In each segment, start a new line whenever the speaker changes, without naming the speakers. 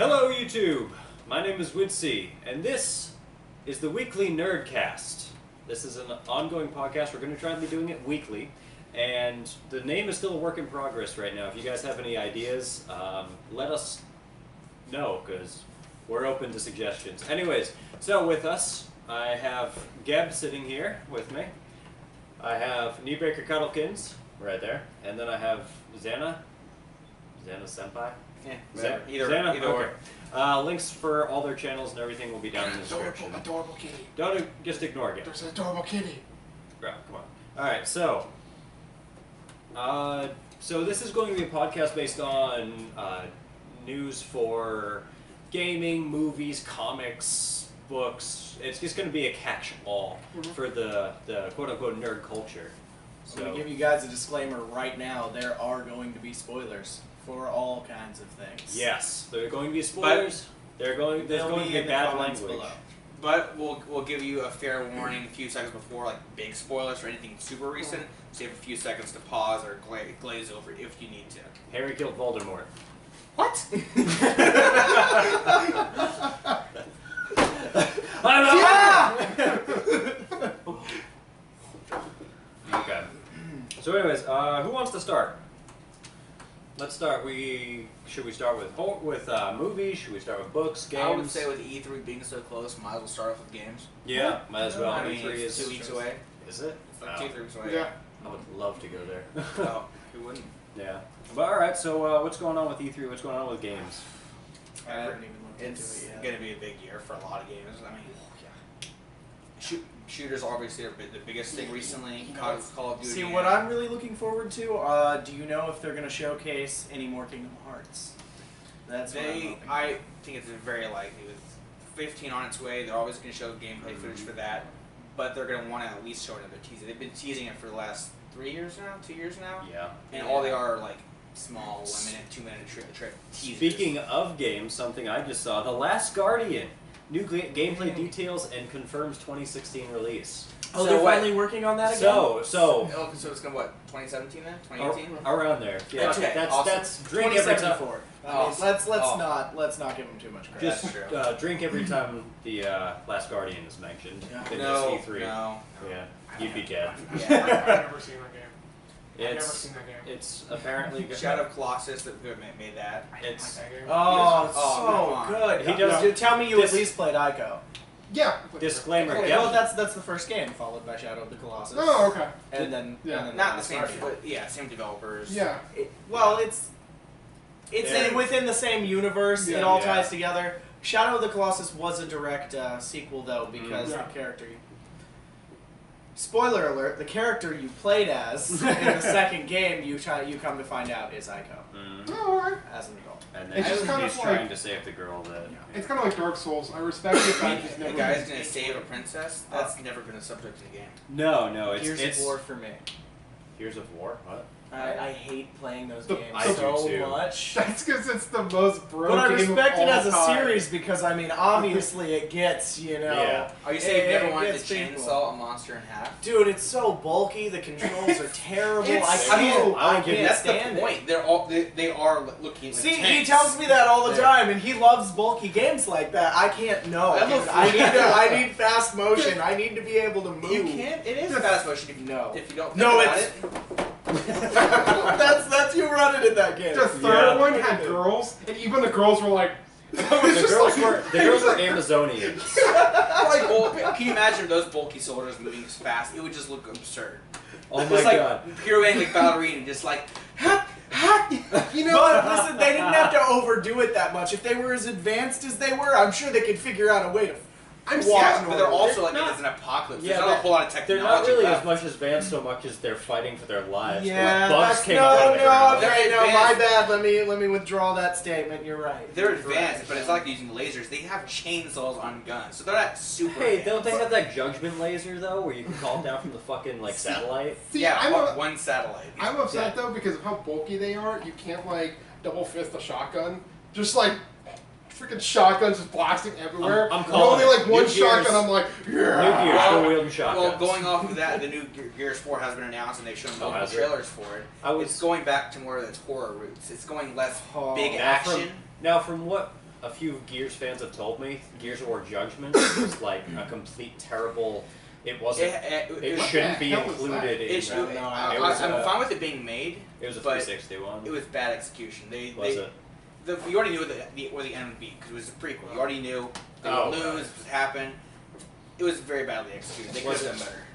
Hello YouTube, my name is Uidsea, and this is the Weekly Nerdcast. This is an ongoing podcast. We're going to try to be doing it weekly, and the name is still a work in progress right now. If you guys have any ideas, let us know, because we're open to suggestions. Anyways, so with us, I have Geb sitting here with me. I have Kneebreaker Cuddlekins right there, and then I have Zana. Zana Senpai?
Yeah, either
okay. Links for all their channels and everything will be down in the description.
Adorable kitty.
Don't just ignore it.
There's an adorable kitty.
Right, come on. Alright, so this is going to be a podcast based on news for gaming, movies, comics, books. It's just going to be a catch-all for the quote-unquote nerd culture. So
I'm going to give you guys a disclaimer right now. There are going to be spoilers for all kinds of things.
yes, there are going to be spoilers. There's going to be bad language.
Below.
But we'll give you a fair warning a few seconds before, like big spoilers for anything super recent. Save a few seconds to pause or glaze over if you need to.
Harry killed Voldemort.
What?
Okay. So anyways, who wants to start? Let's start. Should we start with movies? Should we start with books, games?
I would say with E3 being so close, might as well start off with games.
Yeah, might as well.
I mean,
E3
it's
is
2 weeks away.
Is it?
It's like 2-3 weeks away.
Yeah.
I would love to go there.
Oh, who wouldn't?
Yeah. But all right. So what's going on with E3? What's going on with games?
I haven't even looked
It's
into it yet.
going to be a big year for a lot of games. I mean, shooters obviously are the biggest thing recently. Call of Duty.
See, what I'm really looking forward to, do you know if they're going to showcase any more Kingdom Hearts? That's what I'm hoping.
I think it's very likely. With 15 on its way, they're always going to show gameplay footage for that. But they're going to want to at least show another teaser. They've been teasing it for the last 3 years now, 2 years now.
Yeah.
And all they are like small 1 minute, 2 minute teasers.
Speaking of games, something I just saw: The Last Guardian. New gameplay details and confirms 2016 release.
Oh,
So
they're
what-
finally working on that again?
So
So it's going to what? 2017 then? 2018?
around there. Yeah,
Okay,
that's
awesome.
that's drink every time.
2074.
Awesome.
Let's not give them too much credit.
Just
That's true.
drink every time the Last Guardian is mentioned.
Yeah.
In
No,
this E3.
no.
Yeah, you'd be dead.
Yeah.
I've never seen that game. I've never
It's
seen that game.
it's apparently
Shadow of Colossus that made that.
It's
That game.
Oh, it's
Oh, come on.
so good.
He does-
Dude, tell me you
this-
at least played Ico.
Yeah.
disclaimer.
Okay,
Geb-
well, that's the first game, followed by Shadow of the Colossus.
Oh, okay.
And then,
Yeah.
and then
Not the
Last
same,
Guardian.
but yeah, same developers.
Yeah.
Well, it's
Yeah.
within the same universe. It
Yeah.
all
Yeah.
ties together. Shadow of the Colossus was a direct sequel, though, because
Yeah.
the character. Spoiler alert: the character you played as in the second game, you come to find out is Ico
Oh, alright.
as an adult.
And then
It's just
he's
kind of
trying
like-
to save the girl that.
It's kind of like Dark Souls. I respect it, but I just
The
never.
guy's gonna save a princess. That's never been a subject in the game.
No, it's
Gears
it's
of War for me.
Gears of War. What?
I hate playing those
The-
games
I do
so
too.
much.
That's because it's the most broken.
But I respect it
of all
as a
time.
series because, I mean, obviously it gets,
Yeah.
Are you saying you never
it
wanted to
gets painful.
chainsaw a monster in half?
Dude, it's so bulky. The controls are terrible.
It's
I can't.
so-
I would give
can't
That's
stand
the
it.
point. They are looking. Like
See, he
tanks.
tells me that all the
There.
time, and he loves bulky games like that. I can't know.
I'm a
Dude, I
freak.
need fast motion. I need to be able to move.
You can't. It is fast motion if you
No.
if you don't.
No,
think about
it's-
it.
that's you running in that game.
The third
Yeah.
one had girls, and even the girls were like.
The girls were Amazonians.
Like, well, can you imagine those bulky soldiers moving fast? It would just look absurd.
Oh my
Just like
god.
pirouetting like ballerina, just like.
You know what? Listen, they didn't have to overdo it that much. If they were as advanced as they were, I'm sure they could figure out a way to.
I'm
Yeah,
serious,
but they're also
They're
like
not-
it's an apocalypse.
Yeah,
There's not a whole lot of
They're
technology.
not really
left.
as much advanced so much as they're fighting for their lives.
Yeah,
Like, bugs
that's,
came up out of the
no,
ground.
okay,
They're
no, my
advanced.
bad. Let me withdraw that statement. You're right.
They're
You're
advanced,
right.
but it's not like using lasers. They have chainsaws on guns, so they're not super.
Hey,
advanced.
don't they have that judgment laser though, where you can call them down from the fucking like satellite?
See,
Yeah,
I'm
one satellite.
I'm upset though because of how bulky they are. You can't like double fist a shotgun. Just like freaking shotguns just blasting everywhere.
I'm
You're
calling
only
it.
like one
New
shotgun.
Gears.
I'm like,
New
yeah.
Gears,
Well,
go wielding shotguns.
Well, going off of that, the new Gears 4 has been announced, and they've shown multiple
has it?
trailers for it.
I was
It's going back to more of its horror roots. It's going less
Oh.
big
Now
action.
Now, from what a few Gears fans have told me, Gears of War Judgment was like a complete terrible. It wasn't. It shouldn't be included in.
I'm fine with it being made.
It was a 360 one.
It was bad execution. You already knew where the end would be because it was a prequel. You already knew they would lose, it would happen. It was very badly executed. They could have done better.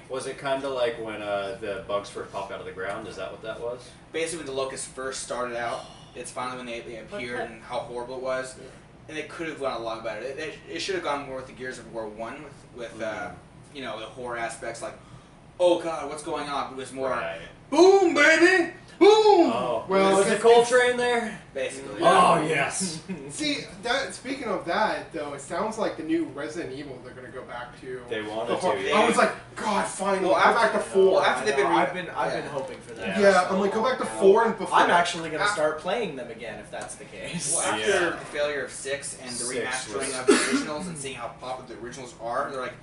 Was it kind of like when the bugs first popped out of the ground? Is that what that was?
Basically, when the locusts first started out, it's finally when they appeared and how horrible it was. Yeah. And they could have gone a lot better. It should have gone more with the Gears of War 1 with the horror aspects like, oh god, what's going on? It was more, boom, baby! Boom!
Oh. Well, was the Coltrane there?
Basically.
Yeah. Oh, yes.
See, speaking of that, though, it sounds like the new Resident Evil they're going to go back to.
They wanted to.
I was like, God, finally, go back to 4.
After they've been, I've been hoping for that.
Yeah, I'm like, go back to 4 and before.
I'm actually going to start playing them again if that's the case.
Well, after the failure of 6 and the remastering of the originals and seeing how popular the originals are, they're like,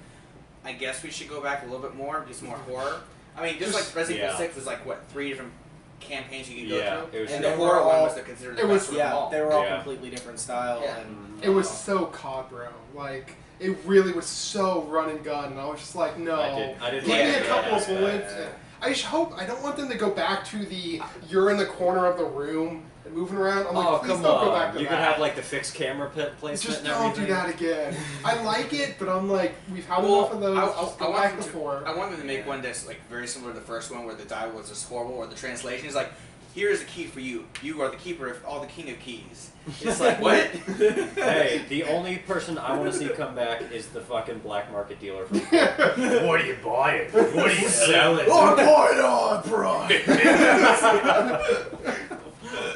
I guess we should go back a little bit more, do some more horror. I mean, just like Resident Evil 6 is like, what, 3 different campaigns you could go through? And the horror one was considered the best of them all.
They were all completely different style. Yeah.
And it was so COD, bro. Like, it really was so run and gun, and I was just like, no.
I did
give me a couple of bullets. I just hope, I don't want them to go back to the, you're in the corner of the room and moving around. I'm like, please don't go back to that.
You could have like the fixed camera placement.
Just don't do that again. I like it, but I'm like, we've had enough of those. I
want them to make one that's like very similar to the first one where the dialogue was just horrible, or the translation is like, here's a key for you. You are the keeper of all the king of keys. It's like, what?
Hey, the only person I want to see come back is the fucking black market dealer from What are you buying? What are you selling?
I'm buying on price.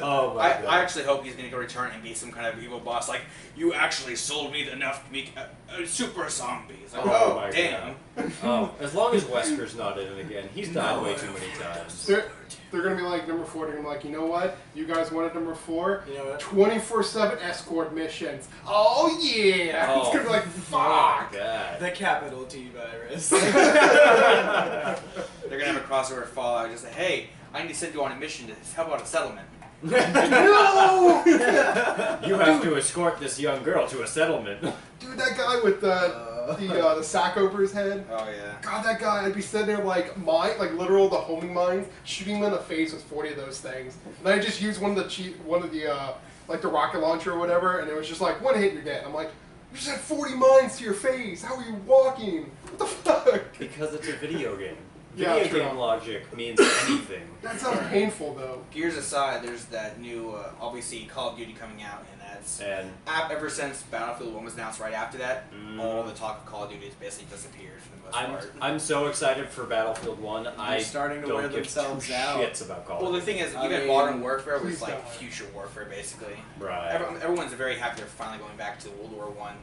Oh my God.
I actually hope he's going to go return and be some kind of evil boss. Like, you actually sold me enough to make a super zombie. It's like, oh damn.
Oh, as long as Wesker's not in it again. He's died way too many times.
They're going to be like, number 4, they're going to be like, you know what? You guys wanted number 4? You know what? 24/7 escort missions. Oh, yeah!
Oh.
It's going to be like, fuck!
Oh, God.
The capital T virus.
They're going to have a crossover Fallout. Just say, hey, I need to send you on a mission to help out a settlement.
No!
You have to escort this young girl to a settlement.
Dude, that guy with the sack over his head.
Oh yeah.
God, that guy! I'd be sitting there like literal the homing mines, shooting him in the face with 40 of those things, and I just used one of the like the rocket launcher or whatever, and it was just like one hit you're dead. I'm like, you just had 40 mines to your face. How are you walking? What the fuck?
Because it's a video game.
Yeah,
Video game logic means anything.
That sounds painful, though.
Gears aside, there's that new, obviously, Call of Duty coming out, and that's... ever since Battlefield 1 was announced right after that, all the talk of Call of Duty has basically disappeared for the most part.
I'm so excited for Battlefield 1.
They're starting to wear themselves out.
Shits about Call of Duty.
Well, the thing is, even Modern Warfare was like future warfare, basically.
Right.
Everyone's very happy they're finally going back to the World War I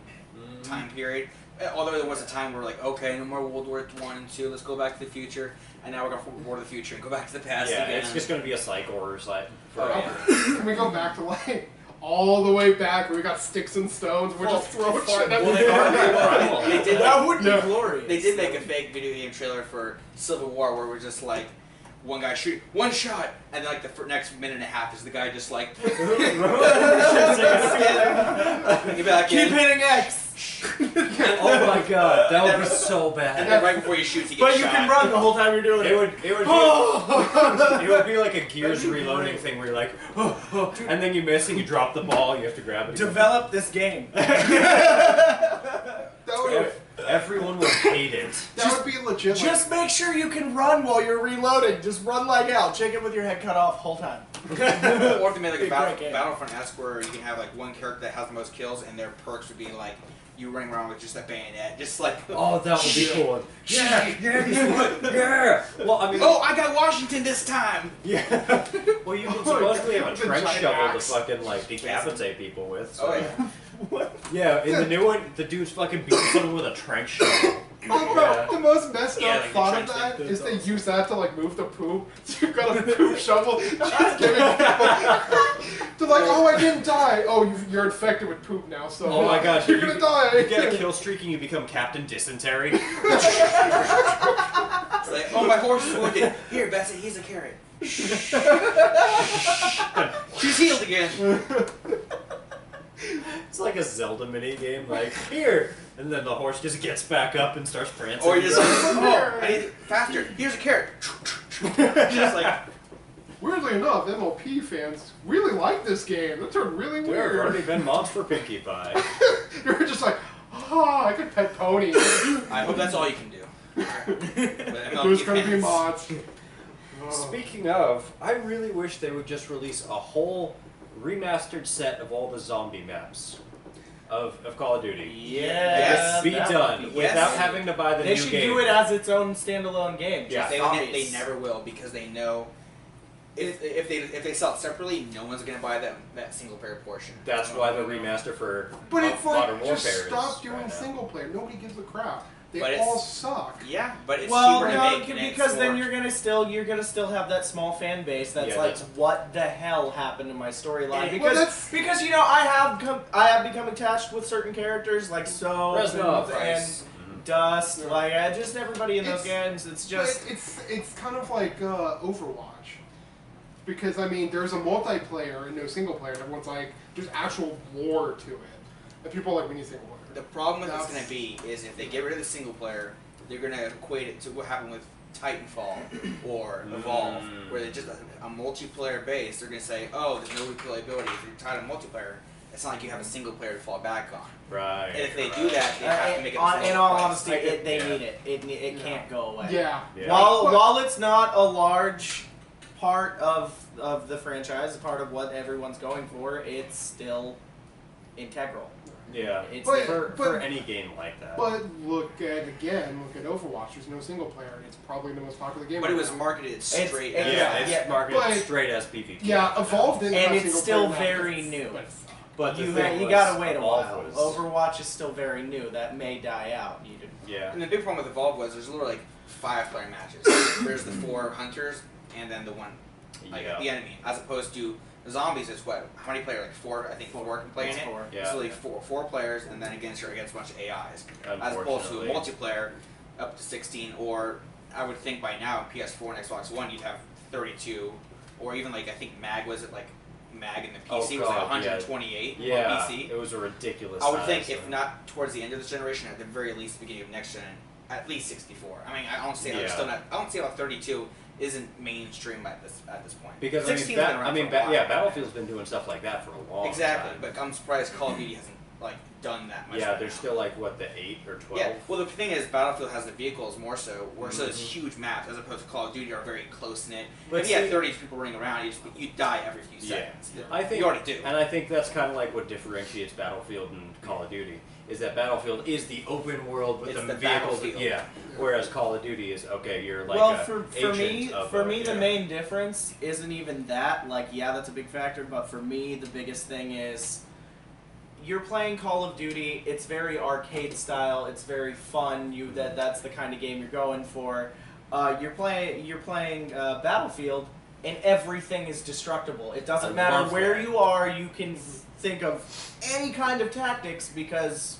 time period. Although there was a time where like, okay, no more World War I and II, let's go back to the future. And now we're going to War of the Future and go back to the past again.
It's just going to be a cycle or forever.
Can we go back to like all the way back where we got sticks and stones? We're just throwing shit at
they did.
That would be glorious.
They did make a fake video game trailer for Civil War where we're just like, one guy shoot one shot, and then like the next minute and a half is the guy just like get back
Keep hitting X.
Oh my God, that would be so bad.
And then right before he shoots, he gets
But you
shot.
can run the whole time you're doing it.
It would be like a Gears reloading thing where you're like, and then you miss and you drop the ball, you have to grab it.
Develop this game.
Everyone would hate it.
That would be legit.
Just make sure you can run while you're reloading. Just run like hell. Chicken with your head cut off whole time.
Or if they made like a Battlefront-esque where you can have like one character that has the most kills and their perks would be like you running around with just a bayonet, just like
oh, that would be cool. Yeah. Well, I mean,
I got Washington this time.
Yeah. Well, you can supposedly have a trench shovel to fucking like decapitate people with. So.
Oh yeah.
What?
Yeah, in the new one, the dude's fucking beating someone with a trench shovel.
Oh, bro, the most messed up thought of that is they use that to like move the poop. So you've got a poop shovel, just giving people. They're like, oh, I didn't die. Oh, you're infected with poop now, so
oh my gosh,
you're gonna die.
You get a kill streak and you become Captain Dysentery.
It's like, oh, my horse is wounded. Here, Bessie, he's a carrot. She's healed again.
It's like a Zelda mini game, like here, and then the horse just gets back up and starts prancing.
Or you're just like, oh, I need it faster. Here's a carrot. Just like.
Weirdly enough, MLP fans really like this game. That turned really
There have
weird.
already been mods for Pinkie Pie.
You're just like, I could pet ponies.
I hope that's all you can do.
There's gonna be mods.
Speaking of, I really wish they would just release a whole remastered set of all the zombie maps of Call of Duty.
Yes.
Be done
yes.
without having to buy the
They
new
should
game.
do it as its own standalone game.
Yeah.
Just
They never will because they know if they sell it separately, no one's gonna buy that single player portion.
That's why the remaster for
But it's
Modern
like,
Warfare
just stop
is
doing
right now.
single player. Nobody gives a crap. They
But
all
it's-
suck.
Yeah, but it's
Well,
cheaper to
no,
make. and it's
because then
more-
you're gonna still have that small fan base that's
Yeah,
like,
that's-
what the hell happened to my storyline?
Well,
Because you know I have become attached with certain characters like Soap
Reznov,
and
Price.
Dust,
Yeah.
like just everybody in those games. It's just
It's kind of like Overwatch. Because, I mean, there's a multiplayer and no single player. And everyone's like, there's actual lore to it. And people are like, we need single player.
The problem with it's
That's-
going to be is if they get rid of the single player, they're going to equate it to what happened with Titanfall or Evolve, where they're just a multiplayer base. They're going to say, oh, there's no replayability. If you're tied on multiplayer, it's not like you have a single player to fall back on.
Right.
And if they do that, they have to make it a
in
lower
all
price.
honesty, they
Yeah.
need it. It can't go away.
Yeah.
Yeah.
While it's not a large part of the franchise, part of what everyone's going for, it's still integral.
Yeah.
It's
For any game like that.
But look at Overwatch. There's no single player, and it's probably the most popular game.
But it
right
was
now.
marketed straight.
it's-
as
yeah,
that.
it's
yeah.
marketed
But-
straight as PvP.
Yeah, Evolve didn't
And
have
it's
single
still
player
very
maps.
new.
But the
you
thing
you
was,
gotta wait a
Evolve
while.
was-
Overwatch is still very new. That may die out.
Yeah.
And the big problem with Evolve was there's literally like 5-player matches. There's the 4 hunters and then the one, like
Yeah.
the enemy. As opposed to zombies, it's what? How many players? Like 4? I think 4 can play in
It's
it.
4.
Yeah.
It's literally four players, and then against a bunch of AIs. As opposed to a
Unfortunately.
multiplayer up to 16, or I would think by now PS4 and Xbox One you'd have 32, or even like I think MAG was it like MAG in the PC was like
God,
128
Yeah.
on PC.
It was a ridiculous.
I would
size,
think
so-
if not towards the end of this generation, at the very least the beginning of next gen, at least 64. I mean, I don't see
Yeah.
I don't see how 32 isn't mainstream at this point.
Because
16's been around for a while.
yeah, Battlefield's been doing stuff like that for a long
Exactly,
time.
but I'm surprised Call of Duty hasn't like done that much.
Yeah,
right
there's
now.
still like what, the 8 or 12.
Yeah, well the thing is, Battlefield has the vehicles more so, where so it's
Mhm.
huge maps as opposed to Call of Duty are very close knit.
But
If you have
see-
30 people running around, you die every few
Yeah.
seconds.
I think
You already do.
And I think that's kind of like what differentiates Battlefield and Call of Duty. Is that Battlefield is the open world with
It's
the
the
vehicles,
battlefield.
yeah. Whereas Call of Duty is okay. You're like
well,
a
for
agent
me,
of
for
a-
me, the
yeah.
main difference isn't even that. Like, yeah, that's a big factor, but for me, the biggest thing is you're playing Call of Duty. It's very arcade style. It's very fun. That's the kind of game you're going for. You're playing Battlefield, and everything is destructible. It doesn't
I
matter
love
where
that.
you are. You can think of any kind of tactics because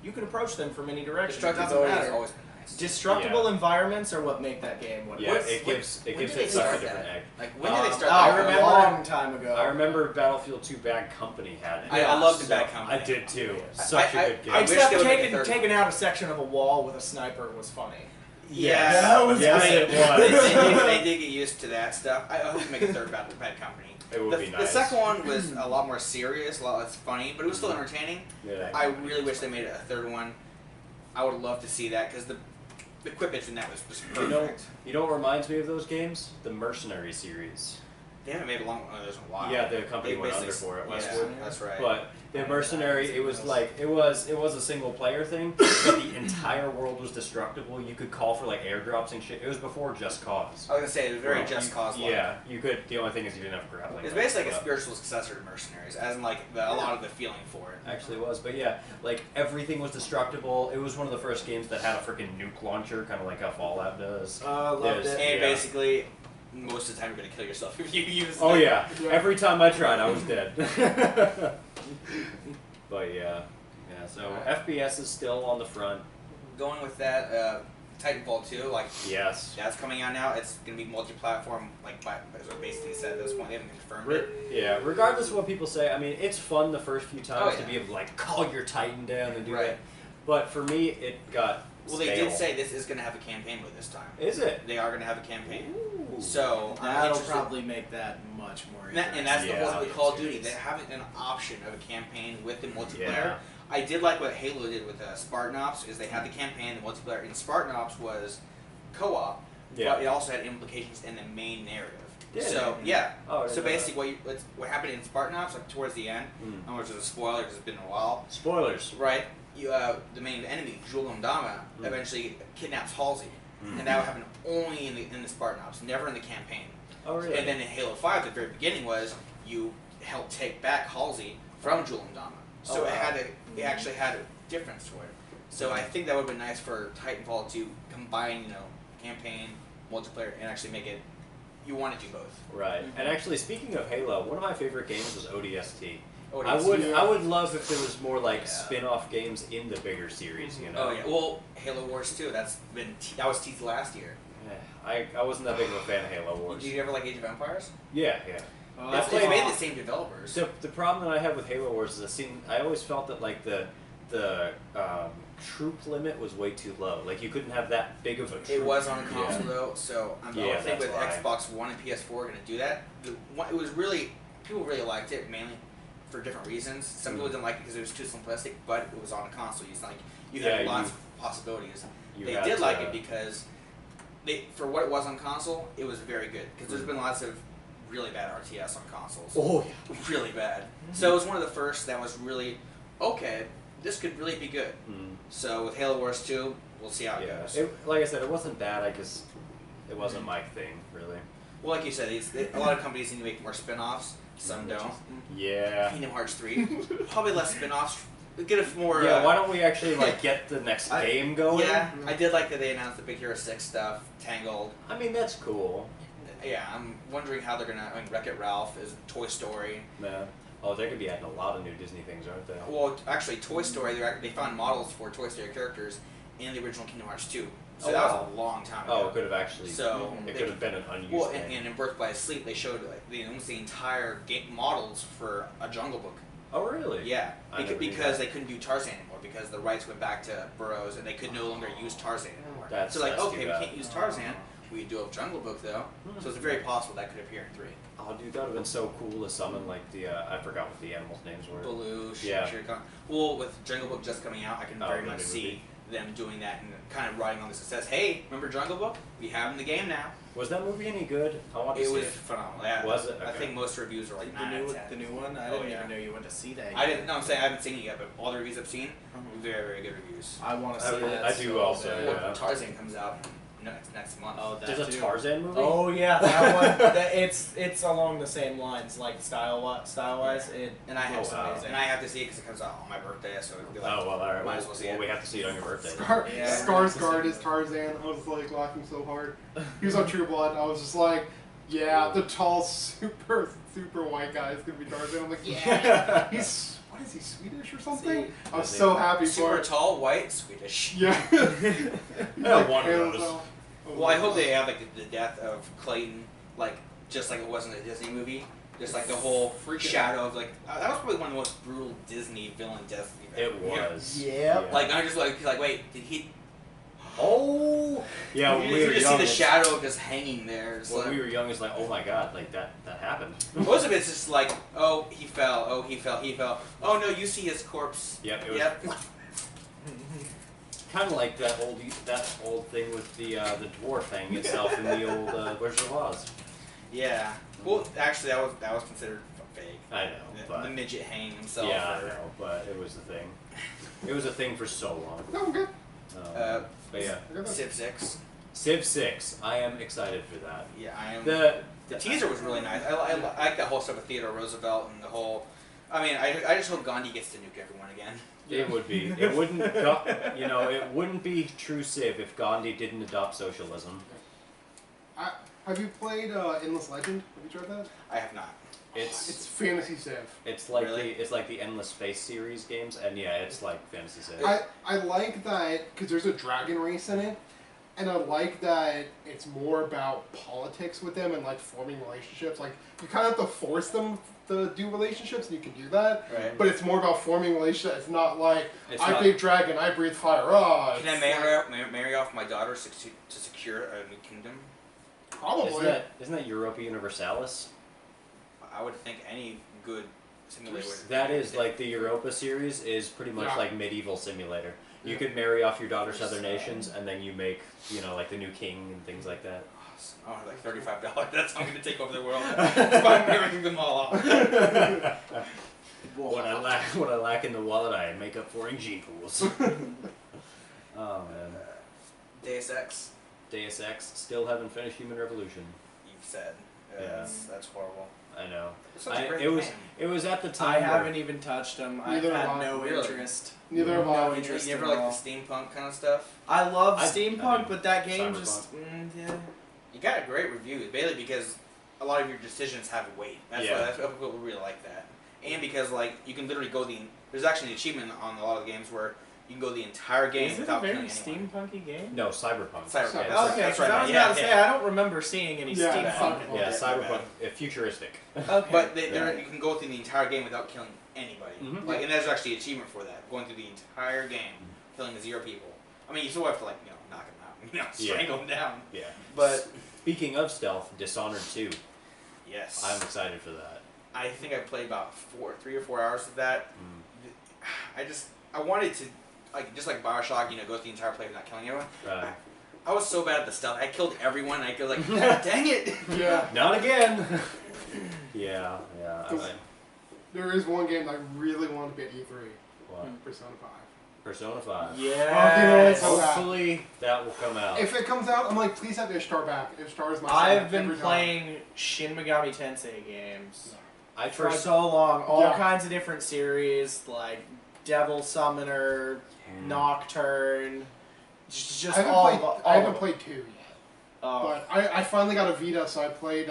you can approach them from any direction. It doesn't
Destructibility has
matter.
always been nice.
Destructible
Yeah.
environments are what make that game what it
Yeah,
is.
it gives
when
it
did they
such a
start
different
that?
egg.
Like when did they start?
I
that?
remember-
a long time ago.
I remember Battlefield 2 Bad Company had it.
I loved the Bad Company.
I did too.
I-
Such a
I-
good game.
I wish
Except
they would make a
taking
third
taking out a section of a wall with a sniper was funny.
Yes,
That was
Yes,
great.
it was.
they did get used to that stuff. I hope to make a third Bad Company.
It would be
The
nice.
second one was a lot more serious, a lot less funny, but it was still entertaining.
Yeah.
I really wish they made it a third one. I would love to see that because the equipment in that was
You know,
perfect.
you know what reminds me of those games? The Mercenary series.
They haven't made a long one of those in a while.
Yeah, the company
They
went under
basically-
for it,
Yeah,
Westwood.
that's right.
But the Mercenary, it was like it was a single player thing, but the entire world was destructible. You could call for like airdrops and shit. It was before Just Cause.
I was gonna say it was very
Well,
Just Cause.
Yeah, you could. The only thing is you didn't have grappling.
It's
hooks,
basically like a
but-
spiritual successor to Mercenaries, as in like a lot of the feeling for it.
Actually was, but yeah, like everything was destructible. It was one of the first games that had a freaking nuke launcher, kind of like how Fallout does.
Loved
There's-
it.
And
Yeah.
basically, most of the time you're gonna kill yourself if you use.
Oh
it.
yeah, every time I tried, I was dead. But yeah, so FPS is still on the front.
Going with that, Titanfall 2, like
Yes.
that's coming out now. It's gonna be multi-platform, like as what basically said at this point. They haven't confirmed it.
Yeah, regardless of what people say, I mean, it's fun the first few times
Oh,
to
yeah.
be able to like call your Titan down and do
Right.
that. But for me, it got
Well,
stale.
they did say this is gonna have a campaign mode this time.
Is it?
They are gonna have a campaign.
Ooh.
So I'm
That'll
interested.
probably make that much more interesting.
And that's the
Yeah.
whole thing with Call of Duty. They have an option of a campaign with the multiplayer.
Yeah.
I did like what Halo did with Spartan Ops, is they had the campaign, the multiplayer, and Spartan Ops was co-op,
Yeah.
but it also had implications in the main narrative.
Did
So
it?
yeah,
Oh, I didn't
so
know that.
basically what happened in Spartan Ops, like towards the end, which is a spoiler because it's been a while,
Spoilers.
right? You the main enemy, Jul Dama, eventually kidnaps Halsey, and that would happen only in the Spartan Ops, never in the campaign.
Oh, really?
And then in Halo 5, the very beginning was you helped take back Halsey from Jul Dama. So
Oh, wow.
it actually had a difference to it. So I think that would have been nice for Titanfall to combine, campaign, multiplayer, and actually make it, you want to do both.
Right. And actually, speaking of Halo, one of my favorite games was ODST.
ODST.
I would love if there was more like spin-off games in the bigger series.
Oh yeah. Well, Halo Wars 2, that was teased last year.
I wasn't that big of a fan of Halo Wars.
Did you ever like Age of Empires?
Yeah.
It's made the same developers.
So the problem that I have with Halo Wars is I always felt that like the troop limit was way too low. Like you couldn't have that big of a troop.
It was on a console though, so I
Yeah,
don't think
that's
with
why.
Xbox One and PS4 are going to do that. It was really, people really liked it mainly for different reasons. Some people didn't like it because it was too simplistic, but it was on a console. You had lots of possibilities. They did like it because for what it was on console, it was very good. Because there's been lots of really bad RTS on consoles.
Oh yeah.
Really bad. So it was one of the first that was really, okay, this could really be good. So with Halo Wars 2, we'll see how it goes.
Like I said, it wasn't bad. I just it wasn't my thing really.
Well, like you said, a lot of companies need to make more spin-offs. Some don't.
Yeah.
Kingdom Hearts 3, probably less spin-offs. Get a more.
Yeah. Why don't we actually like get the next game going?
Yeah, I did like that they announced the Big Hero 6 stuff, Tangled.
I mean that's cool.
Yeah, I'm wondering how they're gonna. I mean, Wreck-It Ralph is Toy Story.
Man. Oh, they're gonna be adding a lot of new Disney things, aren't they?
Well, actually, Toy Story. They found models for Toy Story characters in the original Kingdom Hearts 2. So that was a long time ago.
Oh, it could have actually.
So
it could have been an unused
Well,
thing.
and in Birth by Sleep, they showed almost the entire game models for a Jungle Book.
Oh, really?
Yeah,
I never knew
because
that.
they couldnnt do Tarzan anymore because the rights went back to Burroughs and they could no longer use Tarzan anymore.
That's
so like,
too
okay, we
bad.
can't use Tarzan. We do a Jungle Book though, so it's very possible that could appear in 3.
Oh, dude, that would have been so cool to summon like the I forgot what the animals' names were.
Baloo,
Yeah.
Shere Khan. Well, with Jungle Book just coming out, I can very much
movie.
see them doing that and kind of riding on this. It says, hey, remember Jungle Book? We have it in the game now.
Was that movie any good? I want to
It
see
was
it.
phenomenal. Yeah,
Was it?
I
Okay.
think most reviews are like 9 out of 10.
The new one? I
Oh,
didn't
yeah.
even know you went to see that.
I didn't. No, I'm saying I haven't seen it yet, but all the reviews I've seen, very, very good reviews.
I want to
I
see
really-
that.
I do
so
also,
bad.
yeah.
Well, Tarzan comes out next month.
Oh, that
There's a
too.
Tarzan movie?
Oh yeah, that one. It's along the same lines, like style wise. It
And I have
looks amazing.
and I have to see it because it comes out on my birthday, so it'd be like,
Oh, well, alright.
might as well see it.
We have to see it on your birthday.
Yeah.
Skarsgård is Tarzan. I was like laughing so hard. He was on True Blood. I was just like, yeah, the tall, super white guy is gonna be Tarzan. I'm like, yeah. He's what is he, Swedish or something?
See,
I was so happy for
super
it.
tall, white, Swedish.
Yeah. He's
Yeah, one of
pale as
those.
hell. Oh
Well,
my
I hope
God.
they have like the death of Clayton, like just like it was in the Disney movie. Just like the whole shadow of like that was probably one of the most brutal Disney villain deaths you've ever
It was.
Yeah.
Like I'm just like wait, did he?
Oh! Yeah, when
you
we were
just
young.
see the shadow just hanging there. It's
When
like,
we were young, it's like, oh my god, like that happened.
most of it's just like, oh he fell, oh he fell, he fell. Oh no, you see his corpse.
Yep, it was
Yep.
kind of like that old thing with the dwarf hanging itself in the old Wizard of Oz.
Yeah. Well, actually, that was considered fake.
I know, but
The midget hanging himself.
yeah, I
or-
know, but it was the thing. It was a thing for so long.
No, I'm good.
But yeah,
I got that.
Civ 6.
Civ 6. I am excited for that.
Yeah, I am.
The
The teaser was really nice. I like that whole stuff with Theodore Roosevelt and the whole. I mean, I just hope Gandhi gets to nuke everyone again.
It would be. It wouldn't. It wouldn't be true Civ if Gandhi didn't adopt socialism.
Have you played Endless Legend? Have you tried that?
I have not.
It's fantasy Civ.
It's like
Really?
it's like the Endless Space series games, and yeah, it's like fantasy Civ.
I like that because there's a dragon race in it, And I like that it's more about politics with them and like forming relationships. Like you kind of have to force them to do relationships, and you can do that.
Right.
But it's more about forming relationships. It's not like
It's
I
not-
big dragon, I breathe fire. Oh,
Can I marry off my daughter to secure a new kingdom?
Probably.
Isn't that Europa Universalis?
I would think any good simulator would.
That is like the Europa series is pretty much
Yeah.
like medieval simulator. You
Yeah.
could marry off your daughter to other nations, and then you make like the new king and things like that.
Oh, like $35. That's how I'm gonna take over the world. By marrying them all off.
What I lack in the wallet, I make up for in gene pools. Oh man,
Deus Ex,
Deus Ex still haven't finished Human Revolution.
you've said.
Yeah.
That's horrible.
I know.
It's such a great
It
game.
was at the time.
I
where-
haven't even touched them. I've
Neither
had
have I.
no
Really?
interest.
Neither have
No
I.
You
interest
never
at
like
all.
the steampunk kind of stuff?
I love
I
steampunk,
mean,
but that game
Cyberpunk.
just yeah.
You got a great review, mainly because a lot of your decisions have weight. That's
Yeah.
why people really like that. And because like you can literally go there's actually an achievement on a lot of the games where you can go the entire game
Is it a
without
very
killing anyone.
steampunky game?
No, Cyberpunk.
Cyberpunk.
Yeah,
That's
Okay,
right,
because I was
yeah,
about to say
yeah.
I don't remember seeing any
Yeah,
steampunk.
yeah.
yeah,
Yeah,
Cyberpunk. Futuristic.
Okay.
But you can go through the entire game without killing anybody.
Mhm.
Like, and there's actually an achievement for that. Going through the entire game, killing 0 people. I mean, you still have to knock them out, strangle them down.
Yeah.
But
Speaking of stealth, Dishonored 2.
yes,
I'm excited for that.
I think I played about 3 or 4 hours of that.
Mm.
I wanted to just like Bioshock, go through the entire play without killing anyone.
Right.
I was so bad at the stealth. I killed everyone. I was like, dang it!
Yeah.
Not again. yeah.
There is one game that I really want to be at E3.
What?
Persona 5.
Persona 5.
Yes.
Oh, yeah.
Hopefully that will come out.
If it comes out, I'm like, please have Ishtar back. Ishtar is my
I've
son
been
every time.
playing Shin Megami Tensei games
I
for
first
so long. All
Yeah.
kinds of different series, like Devil Summoner, Nocturne, just all.
I haven't played 2 yet.
Oh,
But I finally got a Vita, so I played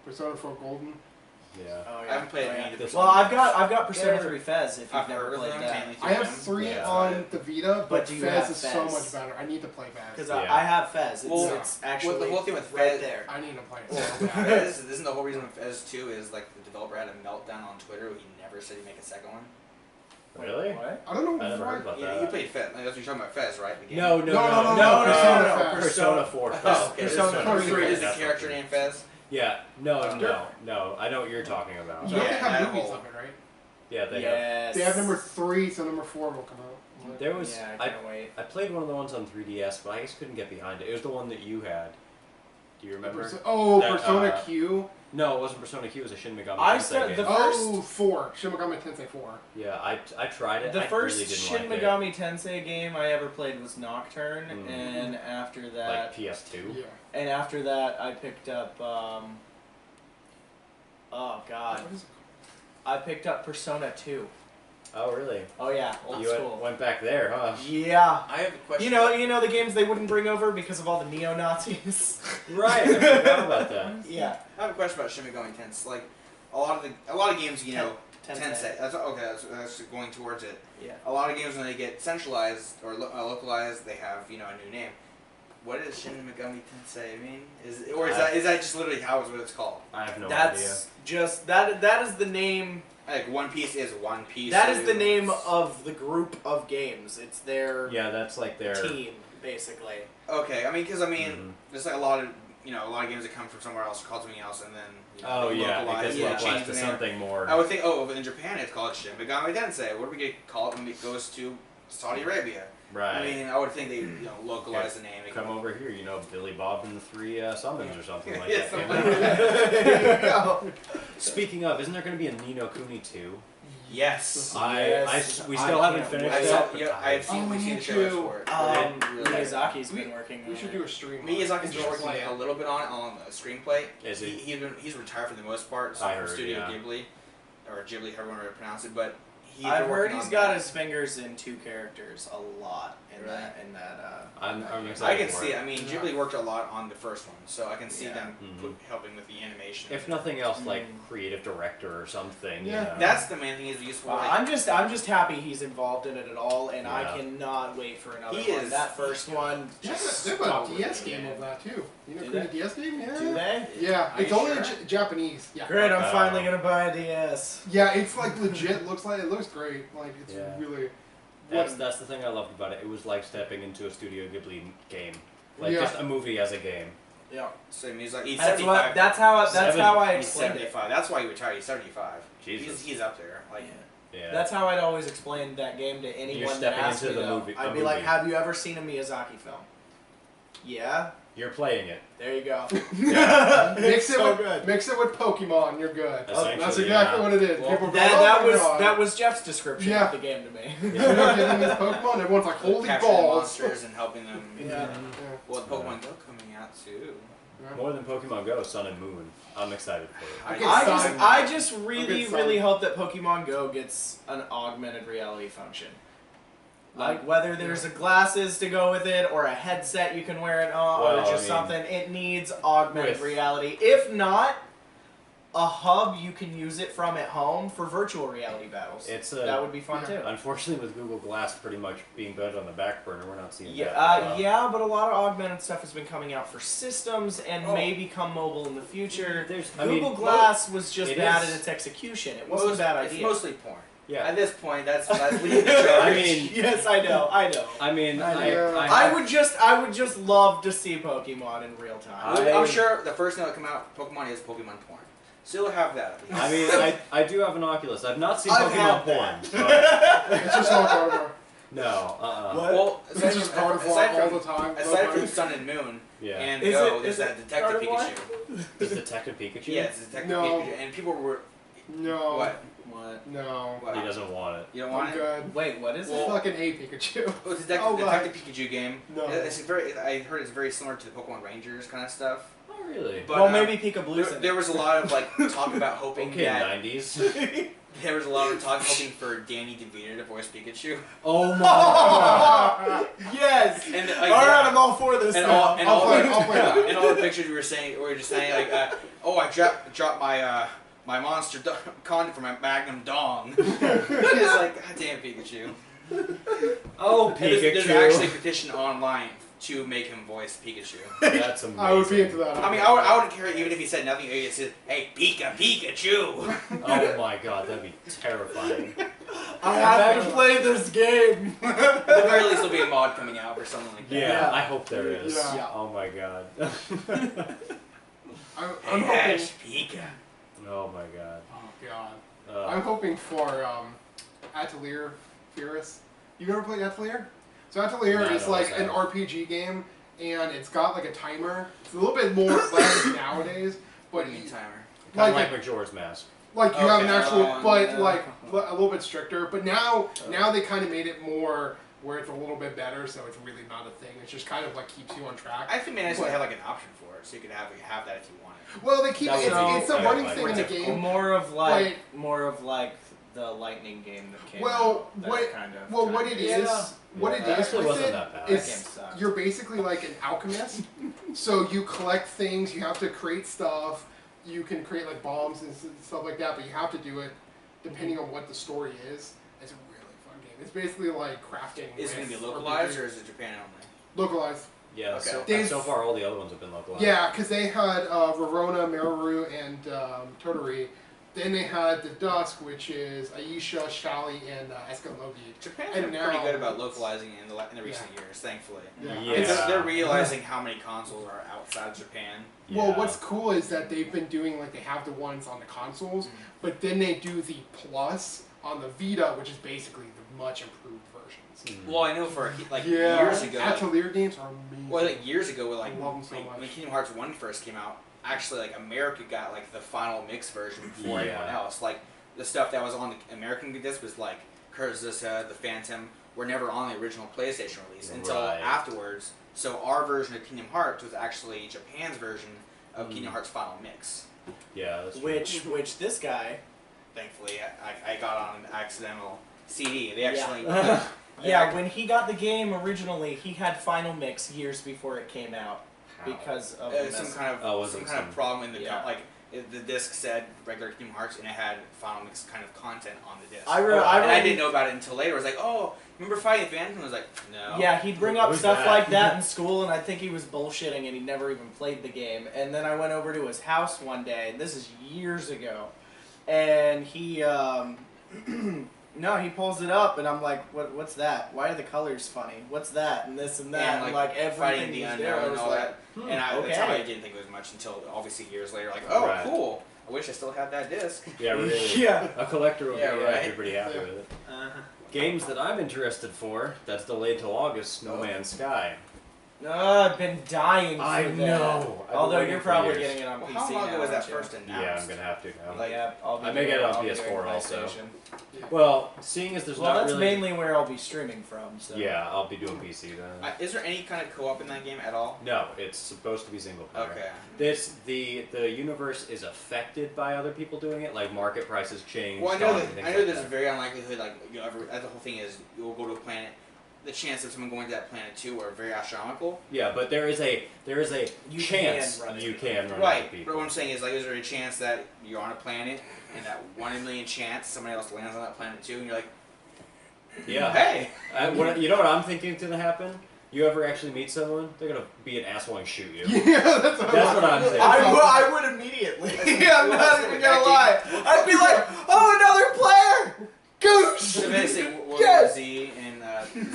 Persona 4 Golden.
Yeah.
oh,
I
yeah.
haven't played
Oh, yeah.
any of the
Well, I've got Persona
They're-
3 Fez. If you've
I've
never
heard of
played
them,
that,
mainly through
I have
them.
3
Yeah.
on the Vita, but
do you
Fez
have
is so
Fez?
much better. I need to play
because
Fez.
Yeah.
I have Fez. It's,
Well,
it's actually
the whole thing with
right
Fez-
there.
I need to play it.
Well,
so bad.
Fez, isn't the whole reason Fez 2 is like the developer had a meltdown on Twitter where he never said he'd make a second one?
Really?
What?
I don't know
I never
why.
heard about
You
that.
played Fez. Like, that's what you're talking about, Fez, right? The game?
No,
No,
Persona 4.
Oh, okay.
Persona 3
Is the
That's
character
what-
named Fez?
Yeah. No. I know what you're talking about.
You know they
Yeah,
have
that
movies
whole-
of it, right?
Yeah, they have.
Yes.
They have number 3, so number 4 will come out.
There was.
Yeah, I can't wait.
I played one of the ones on 3DS, but I just couldn't get behind it. It was the one that you had. Do you remember? That,
Persona Q.
No, it wasn't Persona Q. It was a Shin Megami
I
Tensei
started
game.
the
Oh, 4. Shin Megami Tensei 4.
Yeah, I tried it.
The
I
first
really didn't
Shin
like
Megami Tensei game I ever played was Nocturne,
Mhm.
and after
it.
that,
Like PS2.
Yeah.
I picked up. Oh God,
What is it
I picked up Persona 2.
Oh, really?
Oh yeah, old
You
school.
went back there, huh?
Yeah.
I have a question.
You know the games they wouldn't bring over because of all the neo Nazis.
Right. I forgot about that.
Yeah.
I have a question about Shin Megami Tensei. Like a lot of games,
Tensei.
Tensei. That's okay. That's going towards it.
Yeah.
A lot of games when they get centralized or localized, they have a new name. What does Shin Megami Tensei mean? Is that just literally what it's called?
I have no
That's
idea.
just that is the name.
Like One Piece is One Piece.
That is the name of the group of games. It's their
Yeah, that's like their.
team, basically.
Okay, because
Mhm.
there's like a lot of games that come from somewhere else, called something else, and then
Oh yeah, it
localize,
gets
yeah,
localized
change
to
the name.
something more.
I would think, but in Japan it's called Shin Megami Tensei. What do we get called when it goes to Saudi Arabia?
Right.
I mean, I would think they localize the name.
Come over here, Billy Bob and the 3 summons or something like
Yeah,
that.
something
you know?
like that.
There you go.
Speaking of, isn't there going to be a Ni no Kuni 2?
Yes.
We still haven't
can't
finished
wait.
it.
I've seen,
Oh,
we've
we
seen
need
the trailers
to.
for it. Really
Miyazaki's
We-
been working.
We
on
should
it.
do a stream.
Miyazaki's been working
play
a little bit on a screenplay.
Is he?
He's retired for the most part. So
I
from
heard,
Studio
yeah.
Ghibli, or Ghibli, however you want to pronounce it. But
I've heard
he's
he's got his fingers in 2 characters a lot, in that.
I'm
I
excited.
can
for
see.
it.
I mean, Ghibli worked a lot on the first one, so I can see them
Mhm.
helping with the animation.
If nothing else, like creative director or something.
Yeah.
You know?
That's the main thing is useful.
I'm just happy he's involved in it at all, and I
Yeah.
cannot wait for another
He
one.
is-
That first one,
They
just
have a
totally
DS
did
game
it.
of that too. You know,
Do
create a
they?
DS game? Yeah.
Do they?
Yeah,
Are
it's
you
only
sure?
in Japanese. Yeah.
Great, I'm
Oh.
finally gonna buy a DS.
Yeah, it's like legit. Looks great. Like it's
Yeah.
really.
That's the thing I loved about it. It was like stepping into a Studio Ghibli game, like
Yeah.
just a movie as a game.
Yeah.
So he's like he's
That's
75.
what. That's how I
He's
explained it.
75. That's why he retired. He's 75.
Jesus.
He's up there. Like
Yeah.
That's how I'd always explain that game to anyone that
stepping
asked me.
into the
Though.
movie-
I'd
a
be like,
movie.
"Have you ever seen a Miyazaki film?" Yeah.
You're playing it.
There you go.
Yeah.
Mix it
so
with
good.
mix it with Pokemon. You're good.
Essentially,
That's exactly
yeah.
what it is.
Well,
People go,
That was Jeff's description
Yeah.
of the game to me.
You know, giving these Pokemon, everyone's like, holy
capturing
balls.
monsters and helping them.
Yeah.
Yeah.
Well, Pokemon Go coming out too.
More than Pokemon Go, Sun and Moon. I'm excited for it.
Okay,
I just really,
Sun.
really hope that Pokemon Go gets an augmented reality function. Like whether there's a glasses to go with it or a headset you can wear it on or
Well,
just
I mean,
something, it needs augmented
with-
reality. If not, a hub you can use it from at home for virtual reality battles. That would be fun too.
Unfortunately, with Google Glass pretty much being put on the back burner, we're not seeing
Yeah,
that.
yeah, but a lot of augmented stuff has been coming out for systems and may become mobile in the future. Google Glass was just bad in its execution. It wasn't a bad idea.
It's mostly porn.
Yeah.
At this point, that's leading the charge.
I mean,
yes, I know.
I mean,
I would just love to see Pokemon in real time.
I'm sure the first thing that will come out, Pokemon is Pokemon porn. So you'll have that.
I mean, I do have an Oculus. I've not seen
I've
Pokemon
had
porn.
that.
But
It's just not Gardevoir.
no,
Well,
It's just Gardevoir all the time.
Aside from Sun and Moon
Yeah.
and
Is
Go,
it-
there's
is
that
it
Detective
Gardevoir?
Pikachu.
Is Detective Pikachu?
Yeah, it's Detective
No.
Pikachu, and people were
No.
what?
What?
No.
What?
He doesn't want it.
You don't
I'm
want it?
good.
Wait, what is
Well,
it?
Fucking hate Pikachu.
Oh, it's
Oh,
Detective Pikachu game.
No.
It's very. I heard it's very similar to the Pokemon Rangers kind of stuff.
Oh, really?
But
Well, maybe Pika-Blue's in
there
it.
was a lot of like talk about hoping
Okay,
that
90s.
there was a lot of talk hoping for Danny DeVito to voice Pikachu.
Oh my!
Yes!
And
Alright, I'm all for this
and
now.
all, and
I'll
all,
play
the,
it, I'll play it.
and all the pictures we were just saying like, oh, I dropped my my monster condom for my Magnum dong. It's like, God damn Pikachu.
Oh,
And
Pikachu!
there's actually a petition online to make him voice Pikachu.
That's amazing.
I would be into that.
I mean, I wouldn't care even if he said nothing. He said, "Hey, Pikachu."
Oh my god, that'd be terrifying.
I have to play this game!
At the very least, there'll be a mod coming out or something like that.
Yeah, I hope there is.
Yeah.
Oh my god.
I'm hoping.
Yes, Pika.
Oh my god.
Oh god. I'm hoping for Atelier Fierce. You ever played Atelier? So Atelier
No,
is
no,
like
what's
an
that?
RPG game, and it's got like a timer. It's a little bit more less nowadays,
What
but
do you mean timer?
Kind of
like
like Majora's Mask.
like you have an
Okay.
actual, but
Yeah.
like a little bit stricter. But now they kind of made it more where it's a little bit better, so it's really not a thing. It's just kind of like keeps you on track.
I think they actually have like an option for it, so you could have that if you want it.
Well, they keep
That would
it's
be-
a
I
running
like
thing in the
that.
game.
More of like the lightning game that came
Well,
out. That
what
kind of
well what it is
Yeah.
what it
Yeah.
is
Actually
with
wasn't
it
that bad.
That game
is
sucked.
you're basically like an alchemist. So you collect things, you have to create stuff, you can create like bombs and stuff like that, but you have to do it depending on what the story is. It's a really fun game. It's basically like crafting.
Is it
with
going to be localized
RPG.
or is it Japan only?
Localized?
Yeah,
Okay.
so,
They've-
so far all the other ones have been localized.
Yeah, because they had Verona, Meru, and Toturi. Then they had the Dusk, which is Aisha, Shali, and Escalogi.
Japan's
And
been pretty
now
good about
it's-
localizing in the recent years, thankfully.
Yeah.
Yeah.
They're realizing how many consoles are outside of Japan.
Well,
Yeah.
what's cool is that they've been doing like they have the ones on the consoles, but then they do the Plus on the Vita, which is basically the much improved versions.
Mhm.
Well, I know for like
Yeah,
years ago.
Atelier games are amazing.
Well, like years ago, like
I love them so
when
much.
Kingdom Hearts 1 first came out, actually like America got like the final mix version before
Yeah.
anyone else. Like the stuff that was on the American disc was like Curzusa, the Phantom, were never on the original PlayStation release until
Right.
afterwards. So our version of Kingdom Hearts was actually Japan's version of Kingdom Hearts Final Mix.
Yeah, that's true.
Which this guy
Thankfully, I got on an accidental CD. They actually
Yeah, when he got the game originally, he had Final Mix years before it came out because of
some kind of problem in the the disc said regular Kingdom Hearts and it had Final Mix kind of content on the disc. I didn't know about it until later. I was like, oh, remember fighting Phantom? I was like, no.
Yeah, he'd bring up stuff like that in school, and I think he was bullshitting, and he never even played the game. And then I went over to his house one day, and this is years ago, and he no, he pulls it up, and I'm like, what's that? Why are the colors funny? What's that? And this and that.
And
like everything
fighting the unknown and all that. And that's how I didn't think it was much until obviously years later. Like, oh, cool. I wish I still had that disc.
Yeah, really.
Yeah.
A collector would
be
pretty happy with it. Games that I'm interested for, that's delayed till August, No Man's Sky.
I've been dying for
I
that.
know.
Although you're probably getting it on PC
how long
now,
was that
aren't you?
first announced?
Yeah, I'm going to have to now.
Like,
I may get it on PS4 also.
Yeah.
Well, seeing as there's not
that's
really...
mainly where I'll be streaming from. So.
Yeah, I'll be doing PC then.
Is there any kind of co-op in that game at all?
No, it's supposed to be single player.
Okay.
The universe is affected by other people doing it, like market prices change.
Well, I know there's a very unlikelihood, like, the whole thing is, you'll go to a planet, the chance of someone going to that planet too are very astronomical.
Yeah, but there is a chance you can run
right.
into people.
But what I'm saying is, like, is there a chance that you're on a planet and that 1 in a million chance somebody else lands on that planet too, and you're like,
yeah,
hey,
you know what I'm thinking is gonna happen? You ever actually meet someone, they're gonna be an asshole and shoot you.
Yeah, that's
what I'm thinking.
I would immediately. I'm not even gonna lie. I'd be like, oh, another player. Goosh!
So basically, World War Z and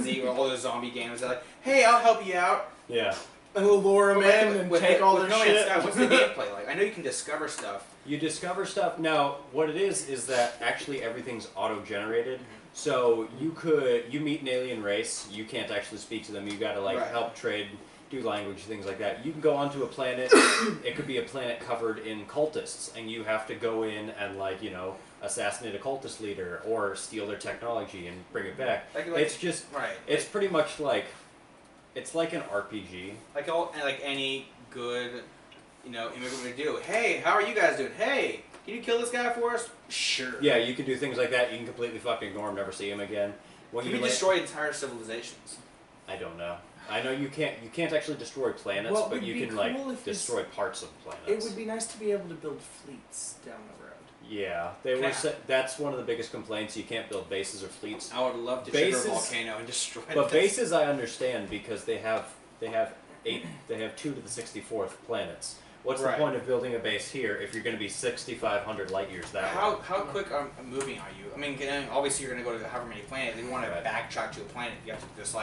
Z, all those zombie games, they're like, hey, I'll help you out.
Yeah.
And we'll lure them in and take all their shit.
What's the gameplay like? I know you can discover stuff.
You discover stuff. Now, what it is that actually everything's auto-generated. So you meet an alien race, you can't actually speak to them, you gotta help trade, do language, things like that. You can go onto a planet, it could be a planet covered in cultists, and you have to go in and assassinate a cultist leader or steal their technology and bring it back. It's pretty much like, it's like an RPG.
Like any good, immigrant would do. Hey, how are you guys doing? Hey, can you kill this guy for us? Sure.
Yeah, you can do things like that. You can completely fucking ignore him, never see him again.
Can you destroy entire civilizations?
I don't know. I know you can't actually destroy planets, but you can destroy parts of planets.
It would be nice to be able to build fleets down the road.
Yeah, that's one of the biggest complaints. You can't build bases or fleets.
I would love to trigger a volcano and destroy it.
But bases I understand because they have 2 to the 64th planets. What's the point of building a base here if you're going to be 6,500 light years that way?
How quick moving are you? I mean, obviously you're going to go to however many planets. If you want to backtrack to a planet, you have to just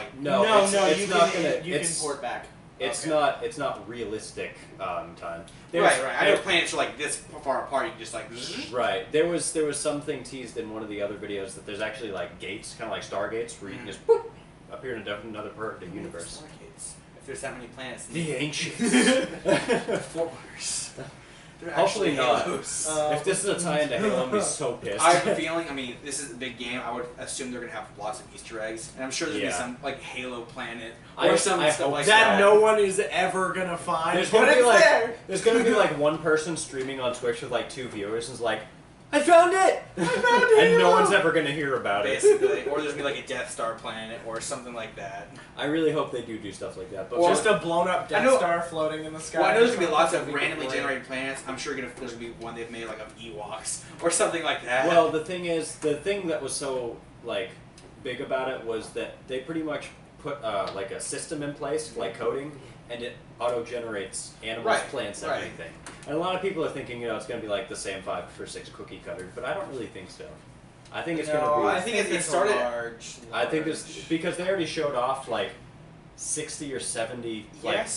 you can port back.
It's not realistic time.
Right. I know planets are like this far apart. You can just like.
Right. There was something teased in one of the other videos that there's actually like gates, kind of like stargates, where you can just appear in another part of the universe.
Stargates. If there's that many planets.
The ancients.
Forerunners.
Hopefully not. If this is a tie into Halo, I'm going to be so pissed.
I have a feeling, this is a big game. I would assume they're going to have lots of Easter eggs. And I'm sure there's going to be some, like, Halo planet. Or some stuff like that.
No one is ever going to find.
There's going to be, like, one person streaming on Twitch with, like, 2 viewers and is like, I found it! And no one's ever going to hear about it.
Basically. Or there's going to be, like, a Death Star planet or something like that.
I really hope they do stuff like that. But
just a blown-up Death Star floating in the sky.
Well, I know there's going to be lots of randomly generated planets. I'm sure there's going to be one they've made, like, of Ewoks or something like that.
Well, the thing that was so, like, big about it was that they pretty much put, like, a system in place, like coding, and it auto-generates animals, plants, everything. And a lot of people are thinking, it's going to be like the same 5 or 6 cookie cutter, but I don't really think so. I think it's going to be...
I think it started...
large.
I think it's... Because they already showed off, like, 60 or 70, like,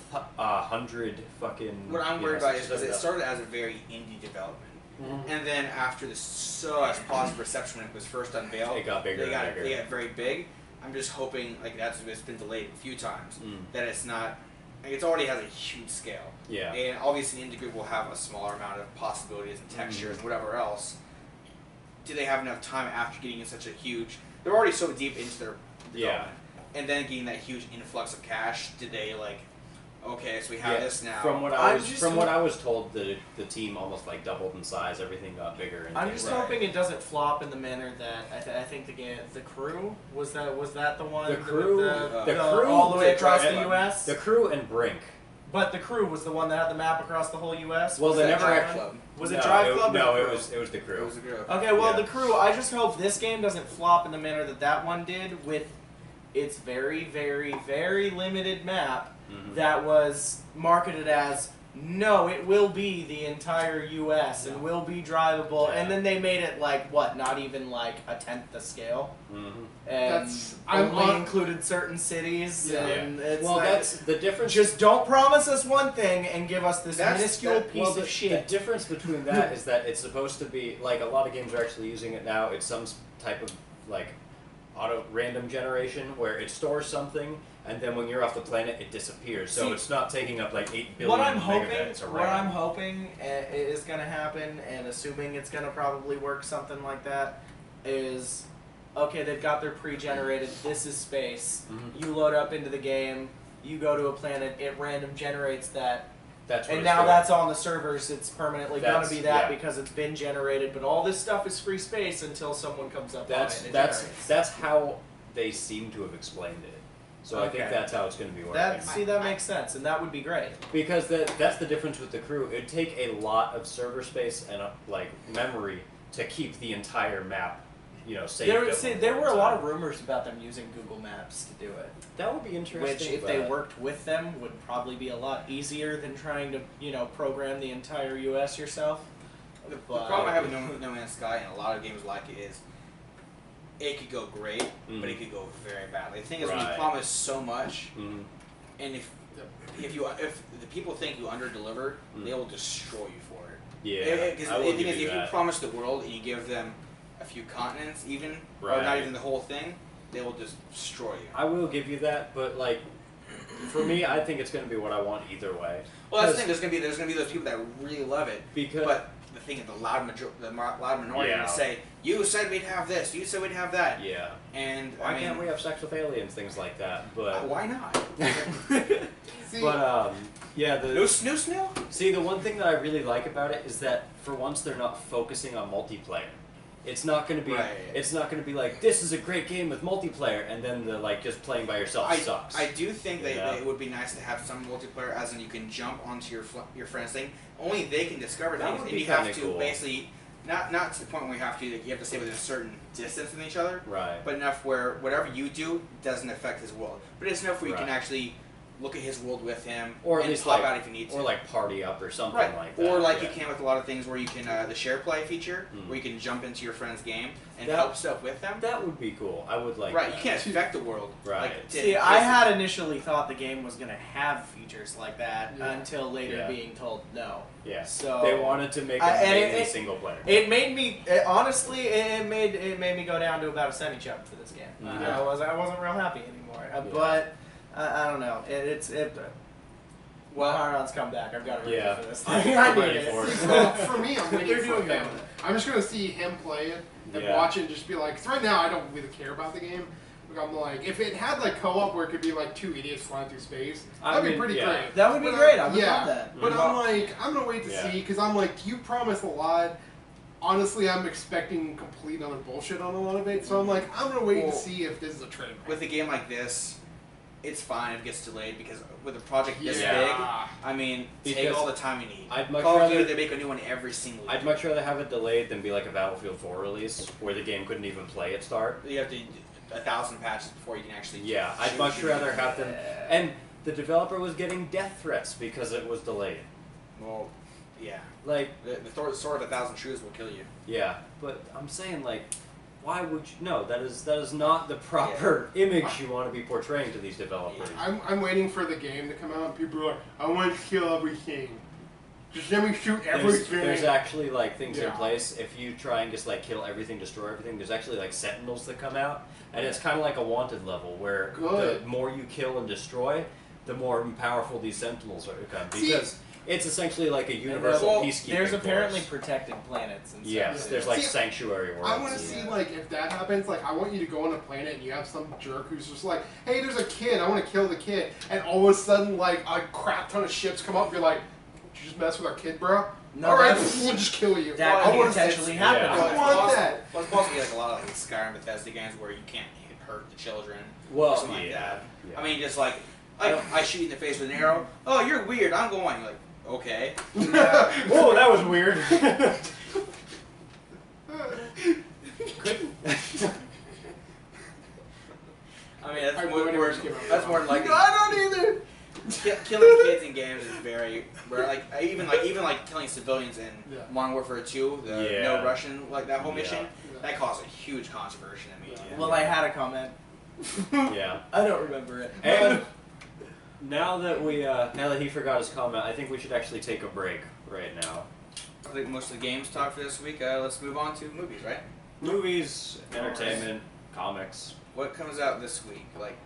100 fucking...
What I'm worried about is because it started as a very indie development. Mm-hmm. And then after such positive reception when it was first unveiled...
It got bigger and bigger.
They got very big. I'm just hoping, like, it's been delayed a few times, that it's not... It already has a huge scale.
Yeah.
And obviously Indie Group will have a smaller amount of possibilities and textures and whatever else. Do they have enough time after getting in such a huge... They're already so deep into their development. And then getting that huge influx of cash, did they, like... okay, so we have this now.
From what I was told, the team almost like doubled in size. Everything got bigger. And
I'm just hoping it doesn't flop in the manner that I think the crew was that the one.
The crew,
the crew all the way across the U.S.
The crew and Brink.
But the crew was the one that had the map across the whole U.S.
Well, they never
Drive Club.
Was it Drive Club?
No, it was the crew.
It was the crew.
Okay, well,
Yeah.
the crew. I just hope this game doesn't flop in the manner that one did with its very, very, very limited map that was marketed as no, it will be the entire U.S. and will be drivable, and then they made it like what? Not even like a tenth the scale, and only included certain cities.
Yeah.
And it's
Well,
like,
that's the difference.
just don't promise us one thing and give us this minuscule piece of shit.
The difference between that is that it's supposed to be like a lot of games are actually using it now. It's some type of like auto random generation where it stores something. And then when you're off the planet, it disappears. So it's not taking up like 8 billion megabytes of RAM.
What I'm hoping is going to happen, and assuming it's going to probably work something like that, is okay. They've got their pre-generated. This is space. You load up into the game. You go to a planet. It random generates that. And now that's on the servers. It's permanently going to be that because it's been generated. But all this stuff is free space until someone comes up on it. And
that's how they seem to have explained it. So I think that's how it's going to be working.
That makes sense, and that would be great.
Because that's the difference with the crew. It'd take a lot of server space and like memory to keep the entire map, saved.
There were a lot of rumors about them using Google Maps to do it.
That would be interesting.
Which, if they worked with them, would probably be a lot easier than trying to, program the entire U.S. yourself.
The problem I have with No Man's Sky and a lot of games like it is, it could go great, but it could go very badly. The thing is, when you promise so much, and if the people think you underdeliver, they will destroy you for it.
Yeah,
because the thing is, if you promise the world and you give them a few continents, even or not even the whole thing, they will just destroy you.
I will give you that, but like, for me, I think it's going to be what I want either way.
Well, that's the thing. There's going to be those people that really love it, but the thing is, the loud minority will say, "You said we'd have this. You said we'd have that."
Yeah.
And
why can't we have sex with aliens, things like that? But
why not?
But
no snooze now.
See, the one thing that I really like about it is that for once they're not focusing on multiplayer. It's not going to be. It's not going to be like this is a great game with multiplayer, and then the like just playing by yourself sucks.
I do think that it would be nice to have some multiplayer, as in you can jump onto your friend's thing. Only they can discover things, and you have to basically not to the point where you have to stay within a certain distance from each other.
Right.
But enough where whatever you do doesn't affect his world. But it's enough where you can actually look at his world with him,
or at
and
least
pop out if you need to,
or like party up or something like that.
Or like you can with a lot of things where you can the share play feature, where you can jump into your friend's game and help stuff with them.
That would be cool. I would like.
Right, you can't affect the world.
Right.
Like,
see, I had initially thought the game was going to have features like that until later being told no.
Yeah.
So
they wanted to make it mainly single player.
It made me honestly. It made me go down to about a semi-chub for this game. I wasn't real happy anymore. But I don't know. Well, Haron's come back. I've got to ready for this.
I'm ready for it.
Well, for me, I'm waiting
They're
for
doing
him.
good.
I'm just going to see him play it and watch it and just be like, 'cause right now I don't really care about the game. I'm like, if it had like co-op where it could be like two idiots flying through space, that'd be pretty great.
That would be great. I would love that.
But I'm like, I'm going to wait to see, because I'm like, you promise a lot. Honestly, I'm expecting complete other bullshit on a lot of it, so I'm like, I'm going to wait and see if this is a train wreck.
With a game like this, it's fine if it gets delayed, because with a project this big, I mean, take all the time you need.
I'd much
Call of
rather
Duty, they make a new one every single year.
I'd much rather have it delayed than be like a Battlefield 4 release where the game couldn't even play at start.
You have to 1,000 patches before you can actually.
Yeah, I'd much rather have them. And the developer was getting death threats because it was delayed.
Well, yeah.
Like
the sword of 1,000 truths will kill you.
Yeah, but I'm saying like, why would you? No, that is not the proper image you want to be portraying to these developers.
I'm waiting for the game to come out, and people are like, I want to kill everything. Just let me shoot everything.
There's actually like things in place. If you try and just like kill everything, destroy everything, there's actually like sentinels that come out, and it's kind of like a wanted level where the more you kill and destroy, the more powerful these sentinels are become. Because It's essentially like a universal
Well,
peacekeeping
there's apparently
force.
protected planets and stuff.
Yes,
too.
there's like
See,
sanctuary worlds.
I want to see, like, if that happens, like, I want you to go on a planet and you have some jerk who's just like, hey, there's a kid, I want to kill the kid. And all of a sudden, like, a crap ton of ships come up, you're like, did you just mess with our kid, bro?
No,
Alright,
that's-
we'll just kill you.
That
I
could
wanna
potentially
see-
happen.
Yeah.
I want that.
Well, it's supposed to be like a lot of like Skyrim Bethesda games where you can't hurt the children
Well,
or something like
yeah,
that.
yeah.
I mean, just like I shoot you in the face with an arrow. Oh, you're weird. I'm going. Like, okay.
Whoa, that was weird.
I mean, that's
I
more,
really
more,
wish it came out
that's
wrong.
more than likely.
I don't either.
Killing kids in games is very rare. Like even killing civilians in
Yeah.
Modern Warfare 2, the
Yeah.
no Russian like that whole
Yeah.
mission,
Yeah.
that caused a huge controversy in the media.
Well, I had a comment.
Yeah.
I don't remember it.
And now that he forgot his comment, I think we should actually take a break right now.
I think most of the games talk for this week. Let's move on to movies, right?
Movies, entertainment, comics.
What comes out this week? Like,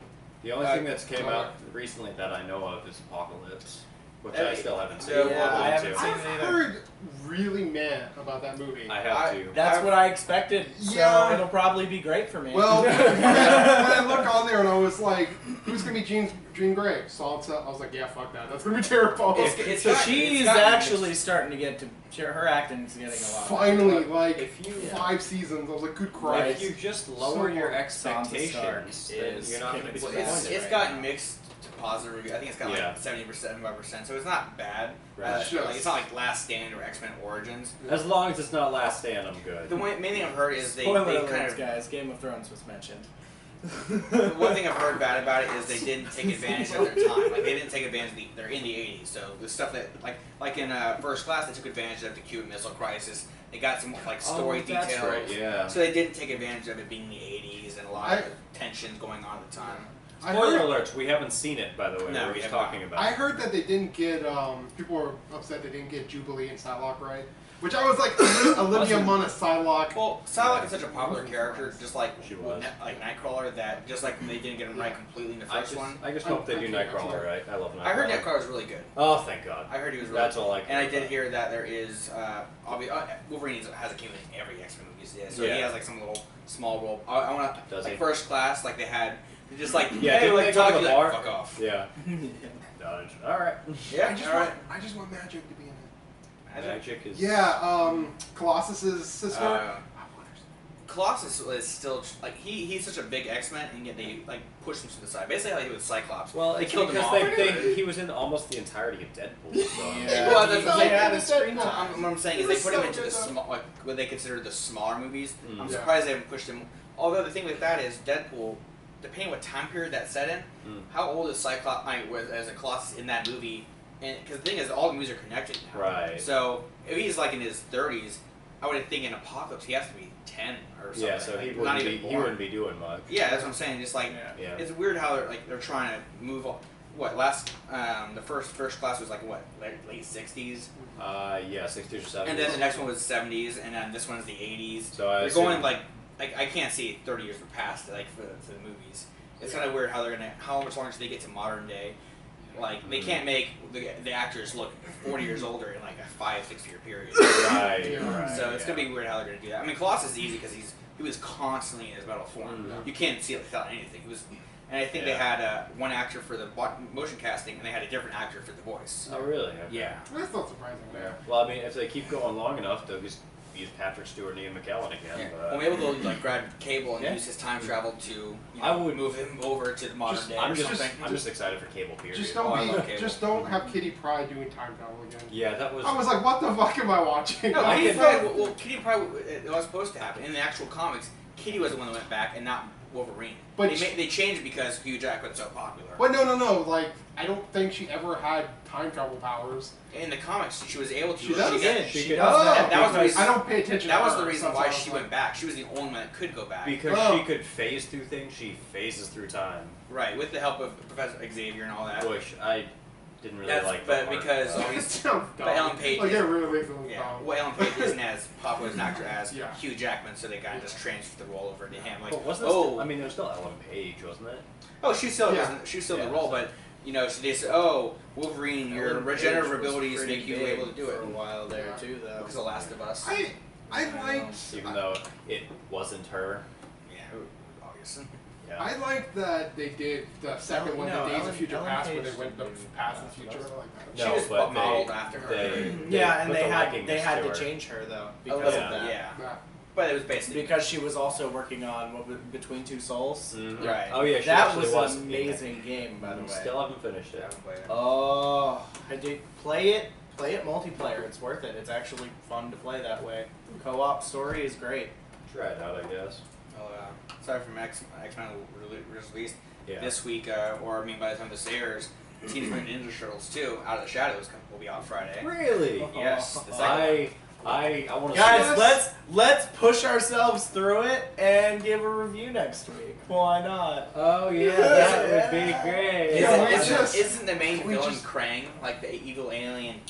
The only thing that's came out recently that I know of is Apocalypse, which I still haven't seen.
Yeah,
We'll
I
get
haven't
to.
seen
I've
it either.
heard really mad about that movie.
I have to.
That's what I expected, so
Yeah.
it'll probably be great for me.
Well, when I look on there and I was like, who's gonna be Jean Grey? Sansa. I was like, yeah, fuck that. That's gonna be terrible.
so she's actually starting to get to her acting's getting a lot.
Finally, like
If you
5 seasons, I was like, good
if
Christ.
you just lower
So
your
Sansa
expectations, then
is
you're not going to be
kicking
Well,
disappointed.
it's
right
gotten
now.
mixed to positive review. I think it's got
Yeah.
like 70%, 75%, so it's not bad.
Right.
Like, it's not like Last Stand or X-Men Origins.
As long as it's not Last Stand, I'm good.
The main thing I've heard is they
Spoiler
kind
alerts,
of
guys. Game of Thrones was mentioned.
one thing I've heard bad about it is they didn't take advantage of their time. Like they didn't take advantage of they're in the 80s, so the stuff that like in First Class they took advantage of the Cuban Missile Crisis. They got some like story
that's
details.
right, yeah.
So they didn't take advantage of it being the 80s and a lot of tensions going on at the time.
I
Spoiler
heard,
alerts, we haven't seen it, by the way,
No,
we're
we
just
have not.
talking about
I
it.
heard that they didn't get, people were upset they didn't get Jubilee and Psylocke right. Which I was like, Olivia Munn as Psylocke.
Well, Psylocke is such a popular character, just like
She was.
like Nightcrawler, that just like they didn't get him right completely in the
I
first one.
just hope they do Nightcrawler right. I love Nightcrawler.
I heard Nightcrawler was really good.
Oh, thank God.
I heard he was really
That's
good.
all I care
And I did
about.
hear that there is Wolverine has a cameo in every X-Men movie, so
Yeah.
he has like some little small role. I want to
Does
like
he?
First Class, like they had just like
Yeah,
hey,
didn't
like
they go
talk
to
to
the
you,
bar?
like, fuck off.
Yeah. Dodge. Alright.
Yeah, all right.
I just want Magic to be in it.
Magic is...
Yeah, Colossus's sister.
Colossus is still like he's such a big X-Men, and yet they like push him to the side. Basically, like he was Cyclops.
Well,
they
it's
killed him
because
off.
he was in almost the entirety of Deadpool. So.
Yeah.
Well, that's
he
what
had his screen
What
time.
I'm saying is
He
they
was
put him
so
into the
good, though.
small, like what they consider the smaller movies.
Mm.
I'm
Yeah.
surprised they haven't pushed him. Although the thing with that is Deadpool, depending what time period that's set in,
Mm.
how old is Cyclops as a Colossus in that movie? And because the thing is, all the movies are connected now.
Right.
So if he's like in his 30s, I would think in Apocalypse he has to be 10 or something.
Yeah, so
like,
he
not
wouldn't,
even
be, he
born.
wouldn't be doing much.
Yeah, that's what I'm saying. Just like
Yeah.
it's weird how they're trying to move on. What the first class was like what late 60s,
Yeah, 60s or 70s.
and then the next one was 70s, and then this one's the 80s.
So I
They're
assume-
going like I can't see 30 years past like for the movies. It's kind of weird how they're gonna how much longer do they get to modern day. Like they can't make the actors look 40 years older in like a 5-6 year period.
Right,
Yeah.
right.
So it's gonna be weird how they're gonna do that. I mean, Colossus is easy because he was constantly in his metal form.
Mhm.
You can't see it without anything. He was, and I think they
Yeah.
had one actor for the motion casting, and they had a different actor for the voice.
Oh, really? Okay.
Yeah.
That's not surprising.
Yeah. Well, I mean, if they keep going long enough, they'll just use Patrick Stewart and Ian McKellen again.
Yeah.
But,
Well, maybe they'll like grab Cable and
Yeah.
use his time travel to
I would-
move him over to the modern
Just-
day
I'm
or
just,
something.
I'm just excited for Cable, period.
Just
Oh,
don't
I love Cable.
just don't have Kitty Pryde doing time travel again.
Yeah, that was...
I was like, what the fuck am I watching?
No,
I
Kitty
can-
Pryde. Well, Kitty Pryde. It was supposed to happen in the actual comics. Kitty was the one that went back, and not Wolverine.
But
they changed because Hugh Jackman's so popular.
But no. Like, I don't think she ever had time travel powers.
In the comics, she was able to.
She does?
She
She
could-
does that.
that was the
because-
reason-
I don't pay attention.
That
to
was
her,
the reason
so
why
I was
she
like-
went back. She was the only one that could go back.
Because
Oh.
she could phase through things, she phases through time.
Right, with the help of Professor Xavier and all that.
Which I didn't really
That's-
like.
but
that part,
because
but-
all
It
these-
sounds dumb.
But Ellen Page
Like,
is-
it really makes it look
Yeah,
dumb.
well, Ellen Page isn't as popular as an actor as
Yeah.
Hugh Jackman, so they kind of just transferred the role over to him. Like,
But wasn't it
oh,
still, I mean, it was still Ellen Page, wasn't it?
oh, she still
Yeah.
wasn't. She was still in
Yeah,
the role,
so-
but you know, so they said, oh, Wolverine, your
Ellen
regenerative
Page was
abilities
pretty
make you
big
able to do
for
it.
a while there
Yeah.
too, though.
Because The Last of Us.
I liked.
Even though it wasn't her.
Yeah, obviously.
Yeah.
I like that they did the second one,
No,
the Days
Ellen-
of Future
Ellen
Past, where
Page
they went the
didn't do
past and
that.
future. I like that.
She was
but
modeled after her.
Yeah, and
put
they
the
had
likeness
to
her.
change her though
A
because
little
of
bit,
that.
yeah.
Yeah.
But it was basically
Because she was also working on Between Two Souls.
Mhm.
Right.
Oh yeah, she
That
actually
was
in
an
it.
amazing game, by the way.
Still haven't finished
I
it.
haven't played it.
Oh, I did play it. Play it multiplayer. It's worth it. It's actually fun to play that way. Co-op story is great.
Try it out, I guess.
Oh, sorry from X-Men released
Yeah.
this week, or I mean by the time this airs, Teenage Mutant Ninja Turtles 2, Out of the Shadows will be out Friday.
Really?
Yes. The second
I want to
Guys,
see this.
let's push ourselves through it and give a review next week. Why not?
Oh yeah, that would be great.
Yeah,
Isn't,
it's just-
isn't the main
we
villain
just-
Krang like the evil alien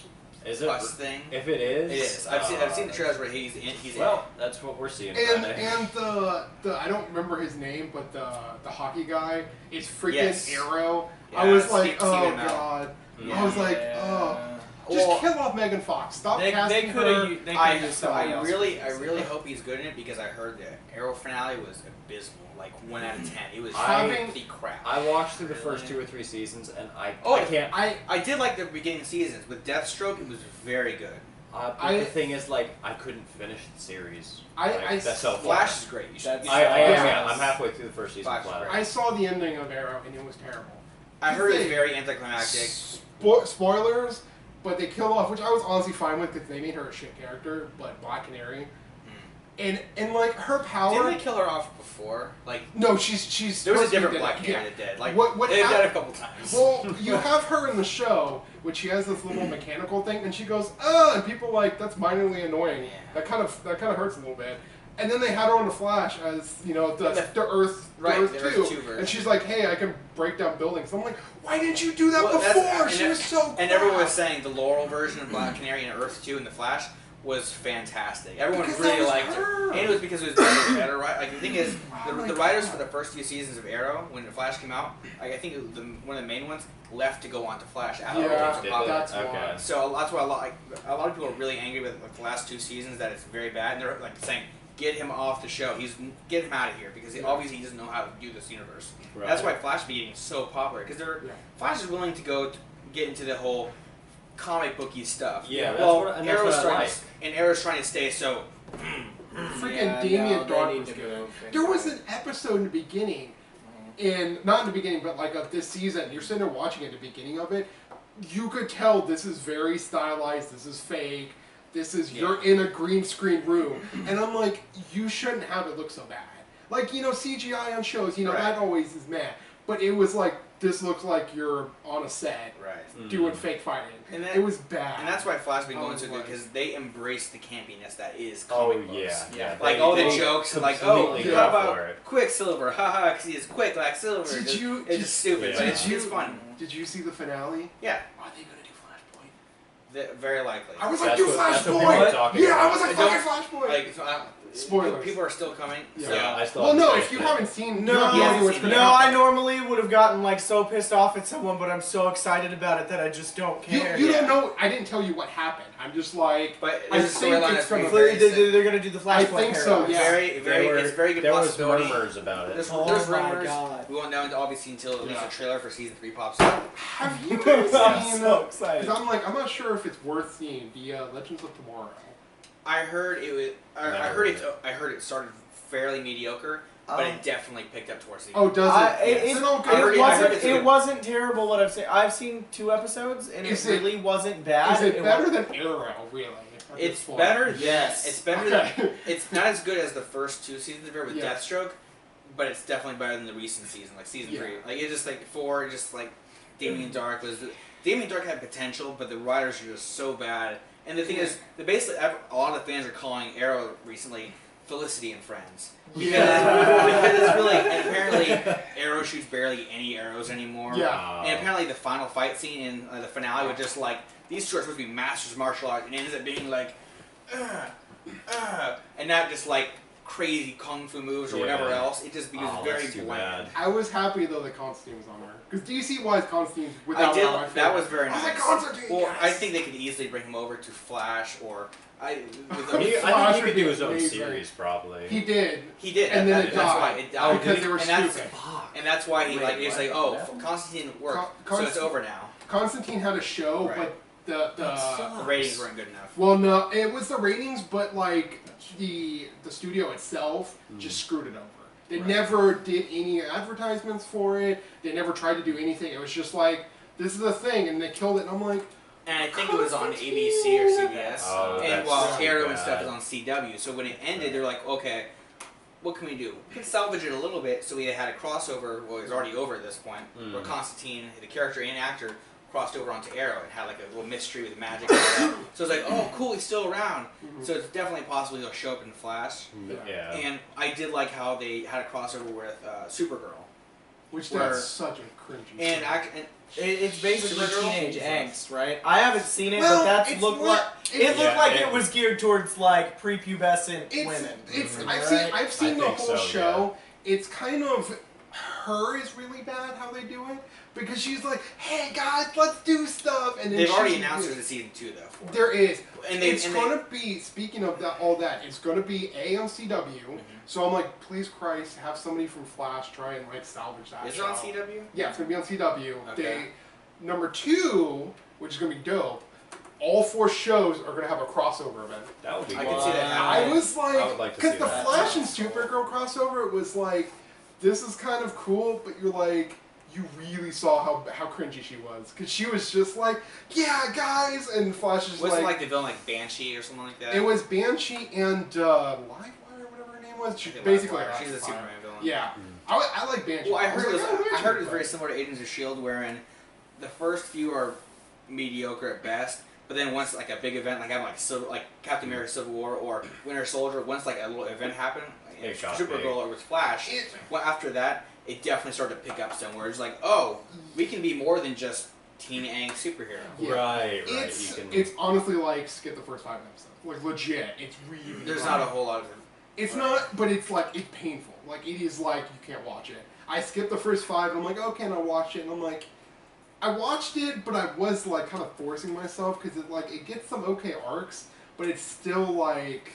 Is it?
plus thing?
If it is,
It is. I've seen the trailers where he's in.
Well, that's what we're seeing.
And
Friday.
and the I don't remember his name, but the hockey guy is freaking
Yes.
Arrow.
Yeah,
I was
Steve-
like, oh
Stephen Amell.
god.
Yeah.
I was like, oh. Just
Well,
kill off Megan Fox. Stop
They
casting
could
her.
have. They
I
could use someone else.
really hope he's good in it because I heard the Arrow finale was abysmal, like 1 out of 10. It was
Having-
pretty crap.
I watched through the first 2 or 3 seasons, and I
Oh,
can't.
I did like the beginning seasons with Deathstroke. It was very good.
But
I-
the thing is, like, I couldn't finish the series.
I-
Like,
I-
that's so
Flash
far.
is great. You should.
That's-
you
I
should
am.
watch
Yeah,
it.
I'm halfway through the first season.
Flash is
flat
great.
out.
I saw the ending of Arrow and it was terrible.
I heard it's
They-
very anticlimactic.
Spoilers, but they kill off, which I was honestly fine with because they made her a shit character, but Black Canary. And like her power.
Didn't they kill her off before? Like
No, she's.
there was a
supposed to be
different
dead.
Black Canary
Yeah.
that dead. Like
What
they've
hap-
done it a couple times.
Well, you have her in the show, which she has this little mechanical thing, and she goes, and people like that's minorly annoying.
Yeah.
That kind of hurts a little bit. And then they had her on the Flash as the Earth,
Right,
the Earth
the
2,
Earth 2 version.
and she's like, hey, I can break down buildings. I'm like, why didn't you do that
Well, that's-
before?
and
She
that-
was so cool.
And everyone was saying the Laurel version of Black Canary and Earth 2 and the Flash was fantastic. Everyone
Because
really
that was
liked
her.
it. And it was because it was better, right? Like the thing is, the writers for the first few seasons of Arrow, when the Flash came out, like, I think one of the main ones left to go on to Flash after
Yeah,
it was popular.
that's
Okay.
why.
So that's why a lot of people are really angry with like, the last 2 seasons that it's very bad, and they're like saying, "Get him off the show. Get him out of here because obviously he doesn't know how to do this universe."
Right.
That's why Flash being so popular because Flash is willing to get into the whole comic booky stuff.
Yeah, that's
well,
what- and that's
Arrow's
what I
trying
like.
and Arrow's trying to stay so.
Freaking
Yeah,
Damien
no, they
Dark
need
was
to
good.
move
There was
things
an episode in the beginning, not in the beginning, but like of this season. You're sitting there watching at the beginning of it. You could tell this is very stylized. This is fake. This is you're in a green screen room, and I'm like, you shouldn't have it look so bad. Like CGI on shows,
Right.
that always is mad. But it was like this looks like you're on a set
Right.
doing fake fighting,
And that-
it was bad.
And that's why Flash been going
Oh,
so good
right.
because they embrace the campiness that is
Oh
comic books.
yeah.
Like
They-
all the
they
jokes, like, oh,
completely
how
go
about
for it.
Quicksilver? Haha, because he is quick like silver.
Did
Just-
you-
It's just stupid,
Yeah.
but it's
Did
fun.
Did you see the finale?
Yeah,
Are they gonna do Flashpoint?
very likely.
I was like,
That's
you
what people are
Flashpoint!
talking
Yeah, I
about.
was like,
I don't-
fucking Flashpoint!
Like, so,
Spoilers.
People are still coming.
Yeah.
So.
Yeah, I still.
Well,
haven't
no,
finished
if you
it.
haven't seen,
No,
you have no idea what's
no,
gonna
No,
happen.
I normally would have gotten like so pissed off at someone, but I'm so excited about it that I just don't care.
You
Yeah.
don't know. I didn't tell you what happened. I'm just like.
But
I
there's a
think
storyline
it's
that's
gonna
being
Hopefully
very sick.
they're gonna do the
I
Flashpoint
think so,
paradox.
yeah.
It's very good
There was
possibility.
murmurs about it.
There's
Oh my
rumors.
God.
We won't know until obviously until at least
Yeah.
a trailer for season 3 pops up.
Have you guys
I'm
seen?
so excited.
Because I'm like, I'm not sure if it's worth seeing the Legends of Tomorrow.
I heard it was. I
Never
heard
heard
it. I heard it started fairly mediocre, but it definitely picked up towards the end.
Oh, does it?
It,
Then I'll go-
I heard it's
it
good.
wasn't terrible what I've seen. I've seen 2 episodes and
Is
it
it-
really wasn't bad.
Is it better
was-
than Arrow? Really? at this
It's
point?
better.
Yes.
It's better.
Okay.
Than, it's not as good as the first 2 seasons of Arrow with
Yeah.
Deathstroke, but it's definitely better than the recent season, like season
Yeah.
3. Like it's just like 4, just like Damien Dark was. Damien Dark had potential, but the writers are just so bad. And the thing is, basically a lot of the fans are calling Arrow recently Felicity and Friends. Because it's really, and apparently Arrow shoots barely any arrows anymore.
Yeah.
And apparently the final fight scene in the finale was just like, these two are supposed to be masters of martial arts, and it ends up being like, and not just like crazy kung fu moves or whatever else. It just becomes very
that's too
bland.
bad.
I was happy though that Constantine was on there because DC-wise, Constantine's without
I did.
my
That was very
I was
nice.
like, Constantine.
Well,
yes!
I think they could easily bring him over to Flash or
I
Flash
think he
would
could
be
do his own
amazing.
series, probably.
He did.
He did,
And then it
that's
died.
why it died.
Because they were
and that's,
stupid.
and that's why he
Wait,
he's
what?
like, oh,
What?
Constantine didn't work,
Con-
so it's over now.
Constantine had a show,
Right.
but
The ratings weren't good enough.
well, no, it was the ratings, but like the studio itself just screwed it over. They
Right.
never did any advertisements for it. They never tried to do anything. It was just like, this is the thing, and they killed it. And I'm like,
And I think it was on ABC or CBS,
Oh,
and
that's
while
so
Arrow and
bad.
stuff is on CW. So when it ended, they're like, okay, what can we do? We can salvage it a little bit. So we had a crossover. Well, it was already over at this point, where Constantine, the character and actor, crossed over onto Arrow and had like a little mystery with magic. And all that. So it's like, oh, cool, he's still around. So it's definitely possible he'll show up in Flash.
Yeah.
And I did like how they had a crossover with Supergirl.
which
Where-
that's such a cringy.
And
thing.
It's basically
Supergirl?
teenage angst, right? I haven't seen it,
Well,
but that
it's
looked
not-
like
it's-
it looked
Yeah,
like
it-
it was geared towards like prepubescent women.
It's
right?
I've seen the
think
whole
so,
show. It's kind of her is really bad how they do it because she's like, hey guys, let's do stuff, and then
they've already
she's-
announced there's a season 2 though. For it.
There is.
And
It's
they-
gonna be. Speaking of that, all that, it's gonna be on CW.
Mm-hmm.
So I'm like, please Christ, have somebody from Flash try and like salvage that.
Is it
show.
on CW?
Yeah, it's gonna be on CW.
Okay.
Number 2, which is gonna be dope. All 4 shows are gonna have a crossover event.
That would be
I
cool.
could see that
I
happening.
was
I
like,
would like to
because
see
the
that.
Flash and Supergirl crossover, it was like, this is kind of cool, but you're like, you really saw how cringy she was, because she was just like, yeah, guys, and Flash is
Wasn't
like,
like the villain like Banshee or something like that?
it was Banshee and Livewire, whatever her name was. She,
I think
basically,
Livewire. She's a
Livewire.
Superman villain.
Yeah, I like Banshee.
Well, I heard
was like, oh,
I heard it was
Banshee,
very similar to Agents of S.H.I.E.L.D. wherein the first few are mediocre at best, but then once like a big event, like having like Captain America Civil War or Winter Soldier, once like a little event happened, like,
They shot
Supergirl
big.
or with Flash,
It-
well, after that, it definitely started to pick up somewhere. It's like, oh, we can be more than just teen angst superhero.
Yeah.
Right.
It's,
You can.
it's honestly like skip the first 5 episodes. Like legit, it's really.
There's
fun.
not a whole lot of
It's not, but it's like it's painful. Like it is like you can't watch it. I skipped the first 5. And I'm like, okay, and I watched it, and I'm like, I watched it, but I was like kind of forcing myself because it gets some okay arcs, but it's still like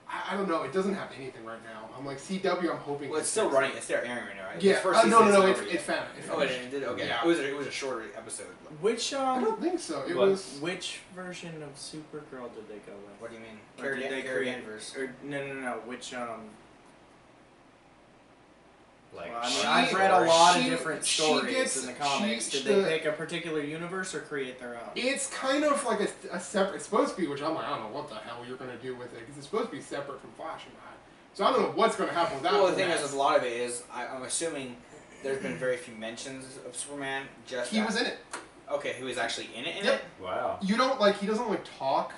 I don't know. It doesn't have anything right now. I'm like CW. I'm hoping.
Well, it's still running. It's their airing right now, right?
Yeah.
The first
No.
season isn't
It's
over yet.
it's found.
Oh, it did. Okay.
Yeah.
It was a shorter episode.
Which
I don't think so. It
What?
was.
which version of Supergirl did they go with?
What do you mean?
Or did they
Carrie
create?
Danvers.
Or no. Which
like,
Well, I mean,
She-
I've read a lot of
she-
different
she
stories
gets-
in the comics.
she-
Did they
the-
pick a particular universe or create their own?
It's kind of like a separate. It's supposed to be, which I'm like, I don't know what the hell you're gonna do with it because it's supposed to be separate from Flash and that. So I don't know what's gonna happen with that.
Well, the thing
mess.
is, a lot of it is, I'm assuming there's been very few mentions of Superman. Just
he
that-
was in it.
Okay, who was actually in it?
Yep.
wow.
You don't like. He doesn't like talk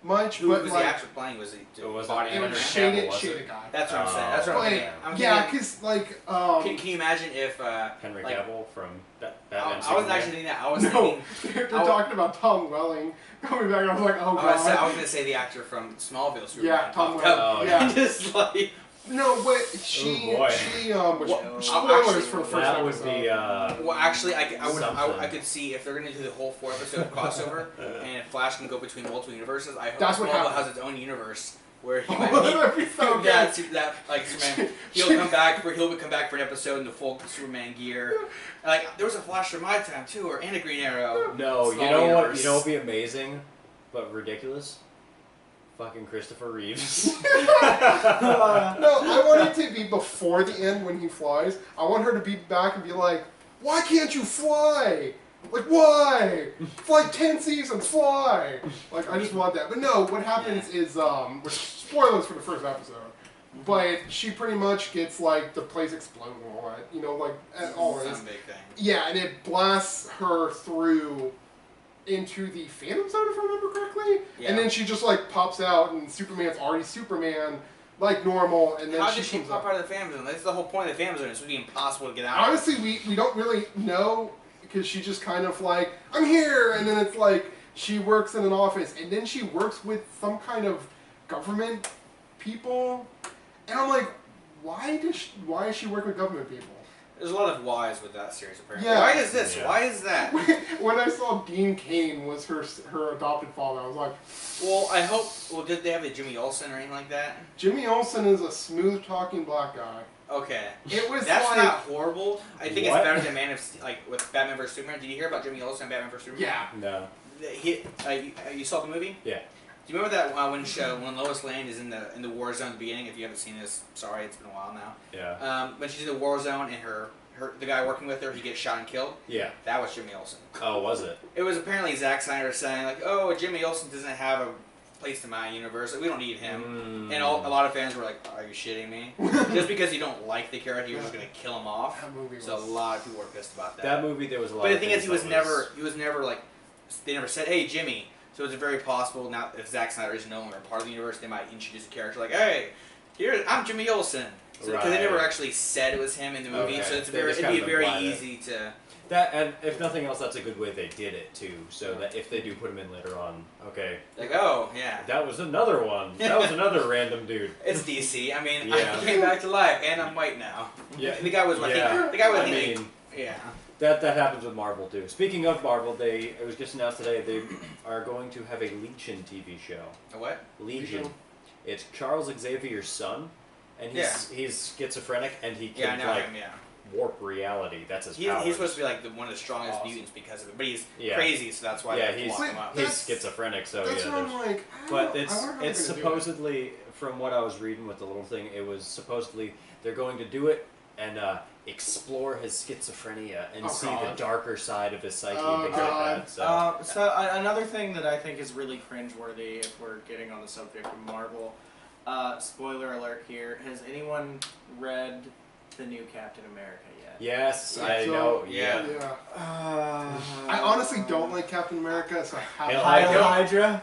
much,
Who
but
was
like
the actor playing? Was he
It was
body
it was
Henry
animator?
Cavill, was
shaded
it?
guy.
That's what I'm saying. That's what I'm
But
thinking. I'm
yeah,
thinking,
because like
can you imagine if
Henry
like,
Cavill from Batman.
I wasn't
Superman.
actually thinking that. I was
no,
thinking.
they're talking about Tom Welling coming back. I was like, oh
I was
god.
going to say the actor from Smallville. Superman.
Yeah, Tom
popped
Welling.
up.
Oh,
yeah.
Just like
No, but she
Oh, boy.
which,
Well,
spoilers
actually,
for the first
That would
episode.
be.
well, actually, I
Something.
could see if they're going to do the whole 4-episode crossover, and if Flash can go between multiple universes. I hope
That's what
Smallville
happened.
has its own universe where he
Oh,
might
that'd be so good.
that like Superman, he'll come back for an episode in the full Superman gear. Like there was a Flash from my time too, and a Green Arrow.
No,
Small
you know what?
universe.
You know what would be amazing, but ridiculous. Fucking Christopher Reeves.
No, I want it to be before the end when he flies. I want her to be back and be like, why can't you fly? Like, why? It's like 10 seasons, fly! Like, I just want that. But no, what happens is, which spoilers for the first episode, but she pretty much gets, like, the place explode and all that, you know, like, always.
Some big thing.
Yeah, and it blasts her through into the Phantom Zone, if I remember correctly.
Yeah.
And then she just, like, pops out, and Superman's already Superman, like normal, and then
How
she
did she
comes
pop
up.
out of the Phantom Zone? That's the whole point of the Phantom Zone. It's really impossible to get out.
Honestly, we don't really know, because she just kind of like, I'm here, and then it's like, she works in an office, and then she works with some kind of government people, And I'm like, why is she working with government people?
There's a lot of whys with that series, apparently.
Yeah.
Why is this?
Yeah.
Why is that?
When I saw Dean Cain was her adopted father, I was like,
Well, I hope... Well, did they have the Jimmy Olsen or anything like that?
Jimmy Olsen is a smooth-talking black guy.
Okay.
It was
That's
like...
not horrible. I think
What?
it's better than Man of... Like, with Batman vs. Superman. Did you hear about Jimmy Olsen and Batman vs. Superman?
Yeah.
No.
You saw the movie?
Yeah.
Do you remember that when Lois Lane is in the war zone at the beginning? If you haven't seen this, sorry, it's been a while now.
Yeah.
When she's in the war zone and the guy working with her, he gets shot and killed.
Yeah.
That was Jimmy Olsen.
Oh, was it?
It was apparently Zack Snyder saying like, "Oh, Jimmy Olsen doesn't have a place in my universe. We don't need him." And a lot of fans were like, "Are you shitting me?" Just because you don't like the character, you're just gonna kill him off.
That movie
So a
was...
lot of people were pissed about that.
That movie, there was a lot.
But the
of
thing is,
things
he was
that
never like, they never said, "Hey, Jimmy." So it's very possible now if Zack Snyder is no longer part of the universe, they might introduce a character like, "Hey, I'm Jimmy Olsen." Because they never
Right.
actually said it was him in the movie,
Okay.
so
They just
it'd
kind
be
of
very
implied it.
easy to.
That, and if nothing else, that's a good way they did it too. So that if they do put him in later on, okay,
Like, oh, yeah.
that was another one. That was another random dude.
It's DC. I mean,
Yeah.
I came back to life, and I'm white now.
Yeah.
The guy was what?
Yeah.
The guy was
I mean,
yeah.
that happens with Marvel too. Speaking of Marvel, it was just announced today they are going to have a Legion TV show.
A what?
Legion. It's Charles Xavier's son, and he's schizophrenic and he
Yeah, I
can
know
like
him. Yeah.
warp reality. That's his power.
He's supposed to be like one of the strongest
Awesome.
mutants because of it, but he's
Yeah.
crazy, so that's why
Yeah,
they
he's-
lock him up.
He's
That's-
schizophrenic, so
That's
yeah.
what I'm
there's-
like,
But
I
it's
wonder how they're
it's
gonna do it.
supposedly, from what I was reading with the little thing, it was supposedly they're going to do it and explore his schizophrenia and see the
God.
darker side of his psyche
Oh,
and things
God.
like that. So
Another thing that I think is really cringeworthy, if we're getting on the subject of Marvel, spoiler alert here: has anyone read the new Captain America yet?
yes, I
So,
know.
yeah.
Yeah. I honestly don't like Captain America, so I
Hail
have...
Hydra.
Hydra.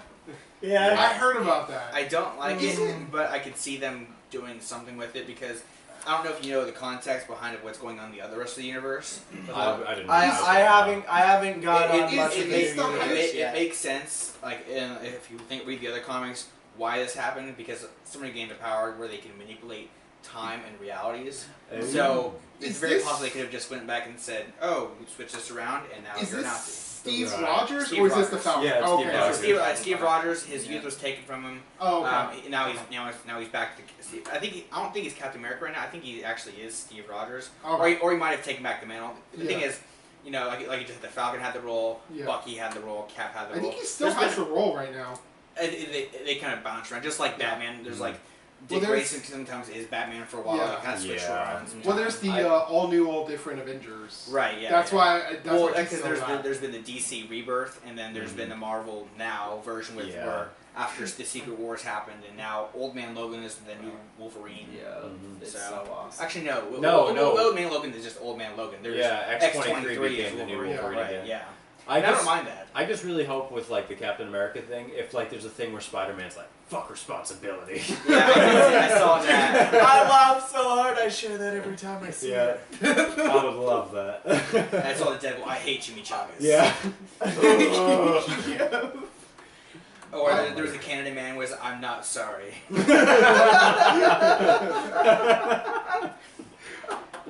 Yeah.
I heard about that.
I don't like
Is
it,
it?
but I could see them doing something with it because I don't know if you know the context behind what's going on in the other rest of the universe.
I didn't.
I
realize that.
haven't got
It-
on
it-
much
it
of
makes-
the universe
it
yet.
makes sense, like if you read the other comics, why this happened because somebody gained a power where they can manipulate time and realities.
Ooh.
So it's
Is
very
this-
possible they could have just went back and said, "Oh, we switched this around, and now
Is
you're
this
Nazi."
Steve
Right.
Rogers
Steve
or is this the
Rogers.
Falcon?
Yeah, it's Steve
okay.
Rogers.
Steve Rogers, his
Yeah.
youth was taken from him.
Oh, okay.
Now he's back to. I don't think he's Captain America right now. I think he actually is Steve Rogers,
Okay.
or he might have taken back the mantle. The thing
Yeah.
is, like you just said, the Falcon had the role,
Yeah.
Bucky had the role, Cap had the
I
role.
think he still
There's
has
been-
the role right now.
They kind of bounce around, just like
Yeah.
Batman. There's like
Well,
Dick
there's-
Grayson sometimes is Batman for a while.
Yeah.
They kind of switch
Yeah.
around. Sometimes.
Well, there's the all new, all different Avengers.
Right, yeah.
That's
yeah.
why. That's
Well,
why he's
because
still
there's been the DC Rebirth, and then there's been the Marvel Now version with
Yeah.
where after the Secret Wars happened, and now Old Man Logan is the new Wolverine.
Yeah,
Mhm.
it's
So-
so awesome.
Actually, no.
No.
Old Man Logan is just Old Man Logan. There's
Yeah, X-23
is
became the new
Wolverine.
Wolverine
Right,
again.
yeah.
I
And I don't
just,
mind that.
I just really hope with like the Captain America thing, if like there's a thing where Spider-Man's like, fuck responsibility.
Yeah, I saw that.
I laugh so hard. I share that every time I see
Yeah.
it.
I would love that.
I saw the Deadpool. I hate chimichangas.
Yeah.
Or there was a Canada man who was, I'm not sorry.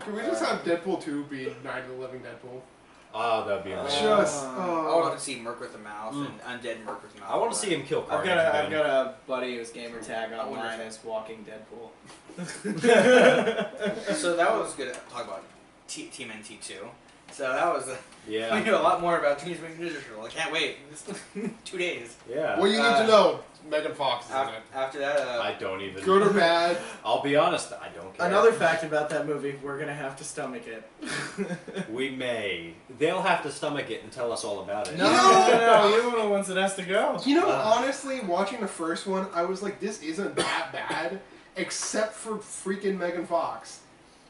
Can we just have Deadpool 2 be Night of the Living Deadpool?
Oh, that'd be amazing.
Just.
I would love to see Merc with a mouth and Undead Merc with a mouth.
I want to see him kill
I've
Carnage.
got
again.
a buddy whose gamer tag
I wonder
online
if-
is Walking Deadpool.
So that was good to talk about Team NT2. So that was we
Yeah.
knew a lot more about Teenage Mutant Ninja Turtle. I can't wait. It's 2 days.
Yeah.
What you need to know, Megan Fox is in it.
After that,
I don't even.
Good or bad?
I'll be honest. I don't care.
Another fact about that movie, we're gonna have to stomach it.
We may. They'll have to stomach it and tell us all about it.
No, you're the ones that has to go.
You know, honestly, watching the first one, I was like, this isn't that bad, except for freaking Megan Fox.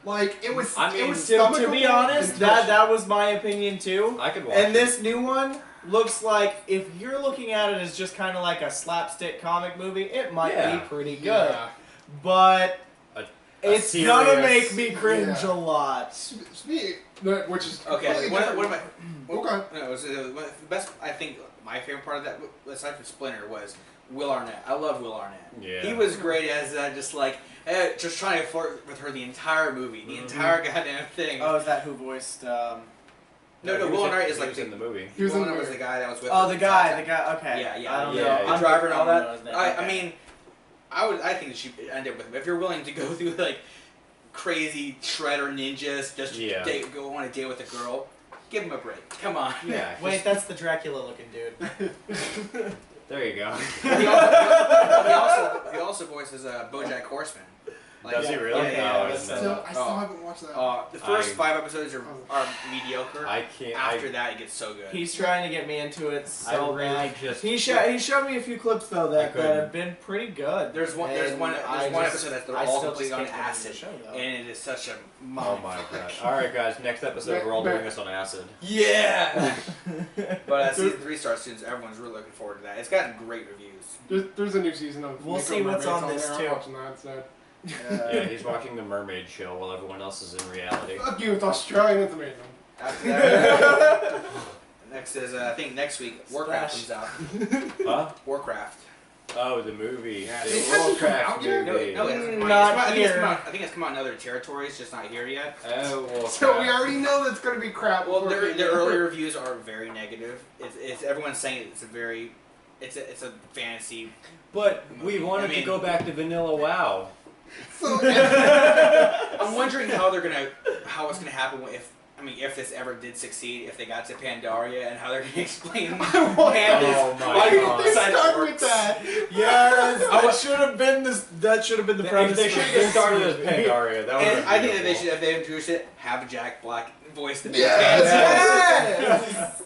Like, it was.
I mean,
it was
To be
stomachable
honest,
until
that was my opinion too.
I could watch
And
it.
this new one looks like, if you're looking at it as just kind of like a slapstick comic movie, it might
Yeah.
be pretty good.
Yeah.
But It's gonna make me cringe a lot.
Which is
Okay. One of my
okay.
No, it was, one of the best. I think my favorite part of that, aside from Splinter, was Will Arnett. I love Will Arnett.
Yeah.
He was great as just like just trying to flirt with her the entire movie, the entire goddamn thing.
Oh, is that who voiced?
No, Will Arnett is like
in the movie.
Will Arnett was the guy that was with.
Oh,
her
the guy. Okay.
Yeah.
I don't
Yeah,
know.
yeah.
The driver and all that.
Okay.
I mean, I think that she ended with him. If you're willing to go through like crazy shredder ninjas just to go on a date with a girl, give him a break. Come on.
Yeah.
Wait, that's the Dracula looking dude.
There you go.
He also voices BoJack Horseman.
Does he really?
Yeah,
Oh, I
yeah,
didn't know that.
I still haven't watched that.
The first 5 episodes are mediocre.
I can't.
After that, it gets so good.
He's trying to get me into it so bad. He
just.
showed me a few clips though that have been pretty good.
There's one episode that's
I
all
still
completely
just
on
can't get into
acid,
the show, though.
and it is such a
Oh
mind
my
fuck.
god! All right, guys. Next episode, we're all doing this on acid.
Yeah. But season 3 starts soon, so everyone's really looking forward to that. It's gotten great reviews.
There's a new season of.
We'll
Nico
see what's
Mermaids
on this,
there.
too.
I'm watching that instead.
Yeah, he's watching the Mermaid show while everyone else is in reality.
Fuck you, it's Australian. It's amazing.
After that, next is I think next week Warcraft
Splash.
comes out.
Huh?
Warcraft.
Oh, the movie.
Yeah.
The
It hasn't come
Warcraft
out yet?
movie.
No,
Not
I think
here.
I think it's come out in other territories, just not here yet.
Oh, Warcraft.
So we already know that's going to be crap.
Well,
before
their
it came
early
out.
reviews are very negative. It's everyone's saying it's a fantasy.
But we wanted
I mean-
to go back to Vanilla WoW.
So,
I'm wondering how it's gonna happen if this ever did succeed, if they got to Pandaria, and how they're gonna explain pandas.
Oh my
why
God.
people
they
decide it
start with
works.
that.
Yes, that should have been the premise.
They should have started as Pandaria. That would
And I think that they should, if they introduce it, have Jack Black voice the main
Yes!
Yes!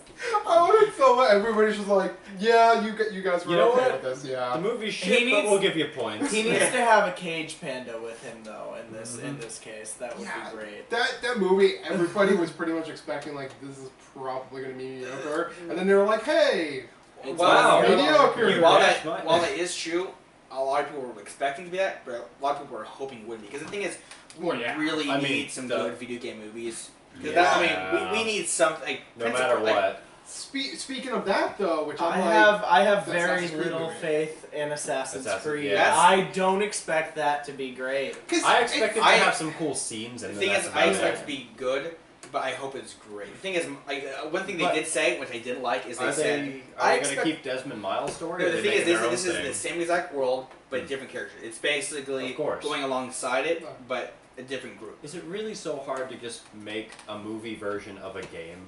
I wanted so much. Everybody's just like, yeah, you guys were
You know
okay
what?
with this, yeah.
The movie's shit, but we'll give you points.
He needs to have a cage panda with him though. In this case, that would
Yeah.
be great.
That movie, everybody was pretty much expecting like this is probably gonna be mediocre, and then they were like, hey,
Wow.
mediocre.
You
While
bashed
that is true, a lot of people were expecting to be that, but a lot of people were hoping it wouldn't be. Because the thing is, we
Well, yeah.
really
I mean,
need some good video game movies. Because
Yeah.
we need something.
No matter what.
Speaking of that though, which I'm
I have
the
very
Assassin's Creed
little
movie.
faith in Assassin's Creed.
yeah.
I don't expect that to be great.
I expected to
I-
have some cool scenes,
The
and
thing
that's
is,
about
I expect
it.
to be good, but I hope it's great. The thing is, like one thing they
But-
did say, which I didn't like, is they
Are
said.
they
I
going to
expect-
keep Desmond Miles' story?
No,
or
the
are
thing
they
is,
making their
this
own
is the
thing?
same exact world, but different characters. It's basically
Of course.
going alongside it, but a different group.
Is it really so hard to just make a movie version of a game?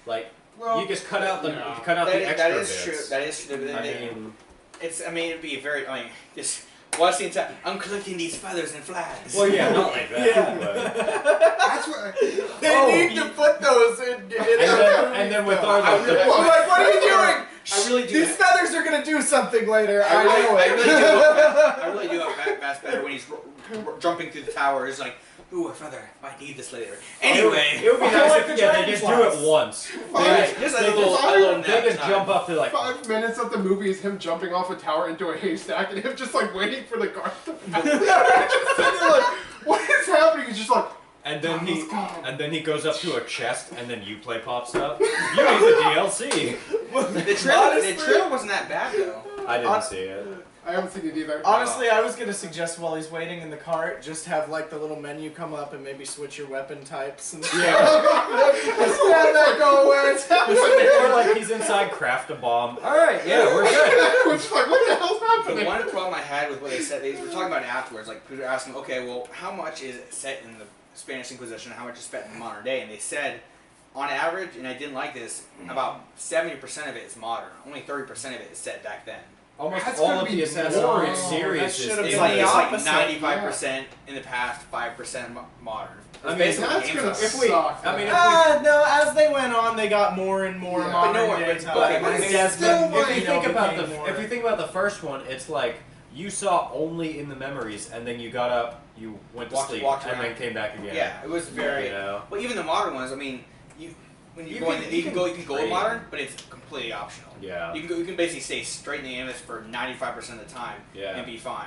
Like,
Well,
you just cut out the
yeah.
cut out the extra
that is
bits.
true. That is true.
I mean,
it'd be very. Just watch the entire. I'm collecting these feathers and flags.
well, yeah, not like that.
Yeah.
But,
that's what.
They
Oh,
need to put those in.
and then with all
I
the,
really-
I'm like, what are you doing?
I really do.
These feathers are gonna do something later.
I really do.
I
I really do. That's better when he's jumping through the tower. It's like, ooh, a feather. Might need this later. Anyway,
it would be
I
nice
like
if
the
they
dragon
just
flies.
do it once.
right, just a little
They just
nap
jump
time.
up to like.
5 minutes of the movie is him jumping off a tower into a haystack and him just like waiting for the guard to pass. Just sitting there like, what is happening? He's just like,
And then he
God.
and then he goes up to a chest, and then Uplay pops up. You need the DLC.
The trailer wasn't that bad though.
I didn't see it.
I haven't seen it either.
Honestly, I was gonna suggest while he's waiting in the cart, just have like the little menu come up and maybe switch your weapon types. And
Yeah.
just have that go where it's
Or like he's inside, craft a bomb. All right, yeah, we're good.
Which is like, what the hell's
The
happening?
one problem I had with what they said, they were talking about it afterwards. Like people were asking, okay, well, how much is set in the Spanish Inquisition? How much is spent in modern day? And they said, on average, and I didn't like this, about 70% of it is modern. Only 30% of it is set back then.
Almost
That's
all
gonna
of
be
the Assassin's
more.
Creed
That
series is
should've
It's
been
like,
the
it's like
opposite,
95% in the past, 5% modern.
I mean,
Basically
That's
games
gonna
are-
if we-
suck.
I mean,
no, as they went on, they got more and more
Yeah.
modern
But no one-
day
but-
time.
but
And
it's
Desmond,
still like-
if you think about
became more-
if you think about the first one, it's like you saw only in the memories, and then you got up, you went to sleep,
walked
and
around.
then came back again.
Yeah, it was very.
You know?
Well, even the modern ones. I mean, when
You
you go
can-
in,
you
you can go
train.
modern, but it's completely optional.
Yeah.
You can basically stay straight in the aimless for 95% of the time
Yeah.
and be fine.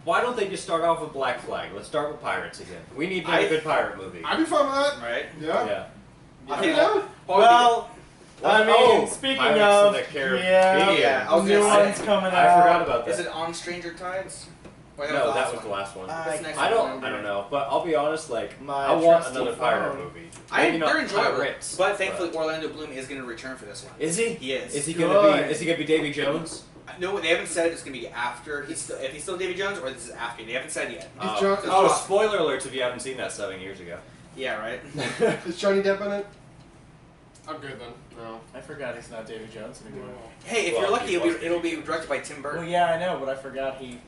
Why don't they just start off with Black Flag? Let's start with pirates again. We need a good pirate movie.
I'd be fine with that.
Right?
Yeah.
Yeah.
I
I'd
think
be down.
Well, I mean,
Oh,
speaking
Pirates
of,
of the Caribbean.
Yeah, I was
new
gonna say,
one's coming out.
I forgot about
is
that.
it On Stranger Tides? Or
No,
the
that
last
was the
one?
last one.
What's the next
I
one?
don't know, but I'll be honest. Like,
My
I want
trusty
another pirate
phone.
movie.
They're
not
enjoyable,
pirates,
but thankfully Orlando Bloom is going to return for this one.
is he?
He is.
Is he
Good.
gonna be? Is he gonna be Davy Jones?
No, they haven't said it's going to be after. If he's still Davy Jones, or this is after. They haven't said yet.
Is John- is
Oh,
John-
spoiler alerts if you haven't seen that 7 years ago.
Yeah, right.
Is Johnny Depp in it? I'm good then. No.
I forgot he's not Davy Jones anymore.
Hey, if
Well,
you're lucky,
he was
it'll be directed by Tim Burton.
Well, yeah, I know, but I forgot he.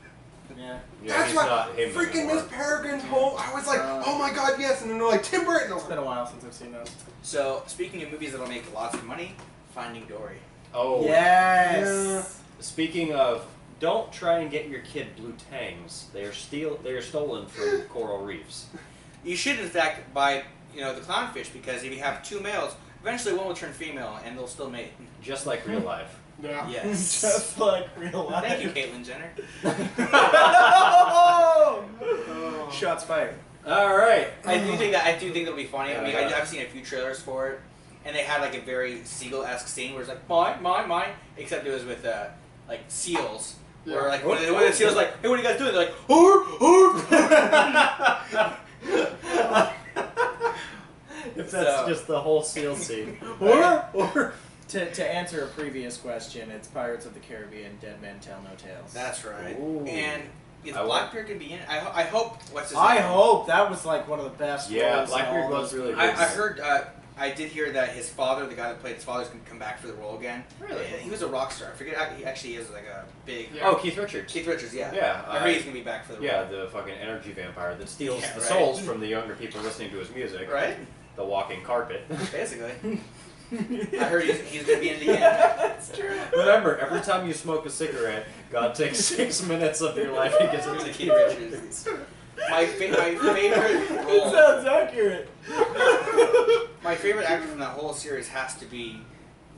Yeah.
Yeah,
That's
he's
why
not him
freaking
anymore.
Miss Peregrine's home. I was like, oh my god, yes, and then they're like Tim Burton. I was
It's
like,
been a while since I've seen those.
So, speaking of movies that'll make lots of money, Finding Dory.
Oh,
Yes.
Speaking of, don't try and get your kid blue tangs. They are stolen from coral reefs.
You should, in fact, buy the clownfish, because if you have two males, eventually one will turn female and they'll still mate.
Just like real life.
yeah.
Yes.
Just like real life.
Thank you, Caitlyn Jenner.
Shots fired.
All right.
I do think that'll be funny. I mean,
Yeah.
I've seen a few trailers for it, and they had like a very Seagull-esque scene where it's like mine, except it was with like seals.
Yeah.
Where like one of the seals like, hey, what are you guys doing? They're like,
If that's
So-
just the whole seal scene.
To answer a previous question, it's Pirates of the Caribbean, Dead Men Tell No Tales.
That's right.
Ooh.
And is
I
Blackbeard gonna be in it? I hope. What's his
I
name?
hope that was like one of the best.
Yeah,
roles in
Blackbeard
all
was
those
really
movies.
good.
I heard. I did hear that his father, the guy that played his father, is gonna come back for the role again.
Really?
He was a rock star. I forget. He actually is like a big.
Yeah.
Oh, Keith Richards.
Keith Richards, yeah.
Yeah,
I heard he's gonna be back for the role.
Yeah, the fucking energy vampire that steals
Yeah,
the
right.
souls from the younger people listening to his music.
Right?
The walking carpet.
Basically. I heard he's gonna be in it again.
That's true.
Remember, every time you smoke a cigarette, God takes 6 minutes of your life and gives it to
Keith
Keith
Richards.
Richards.
My favorite
That
role.
sounds accurate.
My favorite actor from that whole series has to be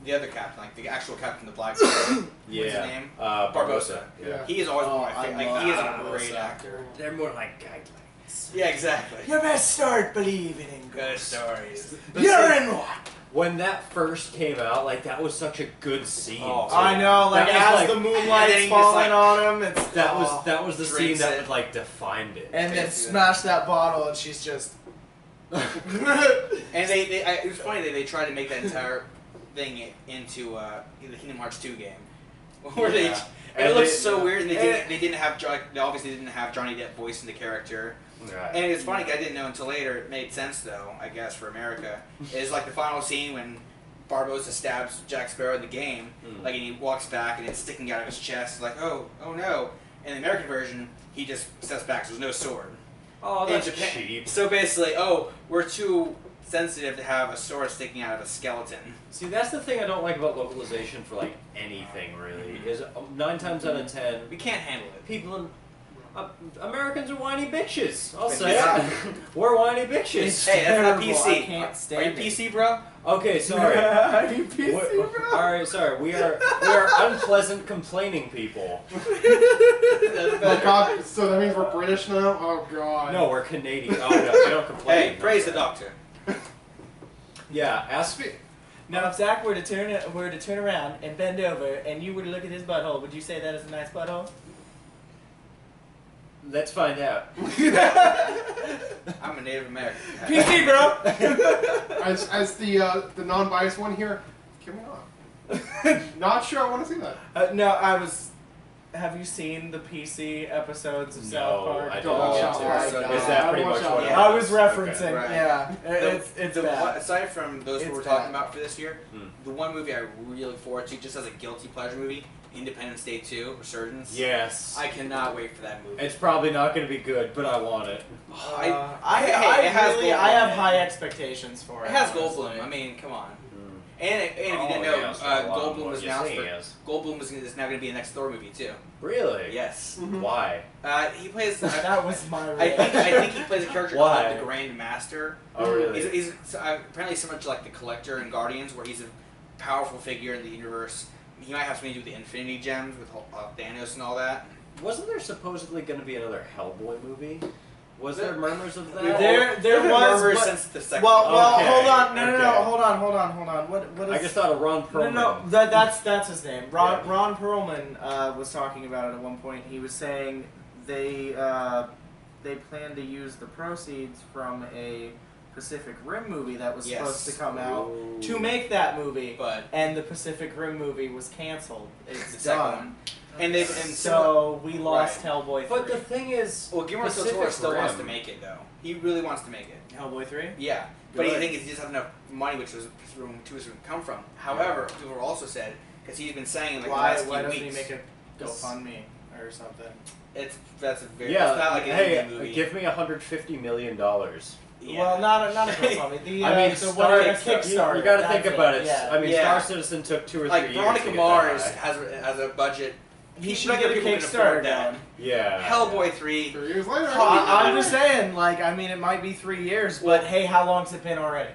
the other captain, like the actual captain of the Black Sea.
Yeah.
What's his name?
Barbosa.
Yeah.
He is always one of my
I
favorite.
love
Like, he is a
Barbosa.
great actor.
They're more like guidelines.
Yeah, exactly.
You best start believing in
Good stories.
You're in what?
When that first came out, like, that was such a good scene.
Oh,
too.
I know, like
That was
as
like-
the moonlight's
and then
falling
just,
on him, it's
That was the scene
Drinks
that
it.
like defined it.
and then
Basically.
smash that bottle, and she's just.
And it was funny that they tried to make that entire thing into the Kingdom Hearts 2 game, where
Yeah.
and it
And
looks
they-
so weird. And they didn't have they obviously didn't have Johnny Depp voicing the character.
Right.
And it's funny, I didn't know until later. It made sense though, I guess, for America. Is like the final scene when Barbosa stabs Jack Sparrow in the game,
Mm.
like, and he walks back and it's sticking out of his chest, like, oh no. In the American version, he just steps back, so there's no sword.
Oh,
In
that's
Japan-
cheap.
So basically, we're too sensitive to have a sword sticking out of a skeleton.
See, that's the thing I don't like about localization for like anything really. Is 9 times out of 10,
We can't handle it.
people in Americans are whiny bitches. I'll say
Yeah.
it. We're whiny bitches.
Hey, that's not
terrible.
PC.
I can't
Are
stand
you
it.
PC, bro?
Okay, sorry.
Are you PC,
What-
bro?
all right, sorry. We are unpleasant complaining people.
Oh god, so that means we're British now? Oh god.
No, we're Canadian. Oh no, we don't complain.
Hey, praise the doctor.
Yeah, ask.
Now, if Zach were to turn around and bend over, and you were to look at his butthole, would you say that is a nice butthole?
Let's find out.
I'm a Native American.
PC, bro.
As the non-biased one here, kill me off. Not sure I want to see that.
No, I was. Have you seen the PC episodes of
No,
South Park?
I didn't
Don't
get
watch
to.
out.
Is that pretty much what?
Yeah.
I was referencing.
Okay.
Right.
Yeah,
The-
it's
the
bad.
one- aside from those
It's
we're talking
bad.
about for this year, the one movie I really look forward to, just as a guilty pleasure movie, Independence Day 2, Resurgence.
Yes.
I cannot wait for that movie.
It's probably not going to be good, but I want it.
Hey,
I
it has
really,
Goldblum
I have
in it.
high expectations for it.
It has
honestly.
Goldblum. I mean, come on. And if you didn't know, Goldblum is now going to be the next Thor movie too.
Really?
Yes.
Mhm.
Why?
He plays.
That was my.
I think he plays a character
Why?
called the Grand Master.
Oh, really?
He's apparently similar to like the Collector in Guardians, where he's a powerful figure in the universe. He might have something to do with the Infinity Gems with Thanos and all that.
Wasn't there supposedly going to be another Hellboy movie? Was there murmurs of that?
There was
murmurs
but-
since the second.
Well,
Okay,
hold on. No,
okay.
hold on. What is?
I just thought of Ron Perlman.
No, that's his name.
Yeah.
Ron Perlman was talking about it at one point. He was saying they plan to use the proceeds from a Pacific Rim movie that was supposed to come out
Ooh.
to make that movie,
But
and the Pacific Rim movie was canceled. It's
the second
done.
one. And
So we lost Hellboy 3.
But the thing is,
Well, Guillermo del Toro still wants to make it though. He really wants to make it.
Hellboy 3?
Yeah, but the
Good.
thing is, he doesn't have enough money, which was where it would come from. However, people have also said because he's been saying in like the last
Why
few
doesn't he
weeks,
make a GoFundMe or something?
that's a very
yeah,
it's not like an
hey,
indie movie.
give me $150 million.
Yeah.
Well, not a GoFundMe. The
I mean,
so what a
Star,
Kickstarter.
you got to
that's
think about it.
Yeah.
I mean,
Yeah.
Star Citizen took 2 or 3
like
years.
Veronica
to get
Mars
that high.
has a budget.
He should
Regular
get a
people can
Kickstarter
afford that.
done.
Yeah.
Hellboy 3.
3 years later.
I'm just saying, like, I mean, it might be 3 years, but hey, how long's it been already?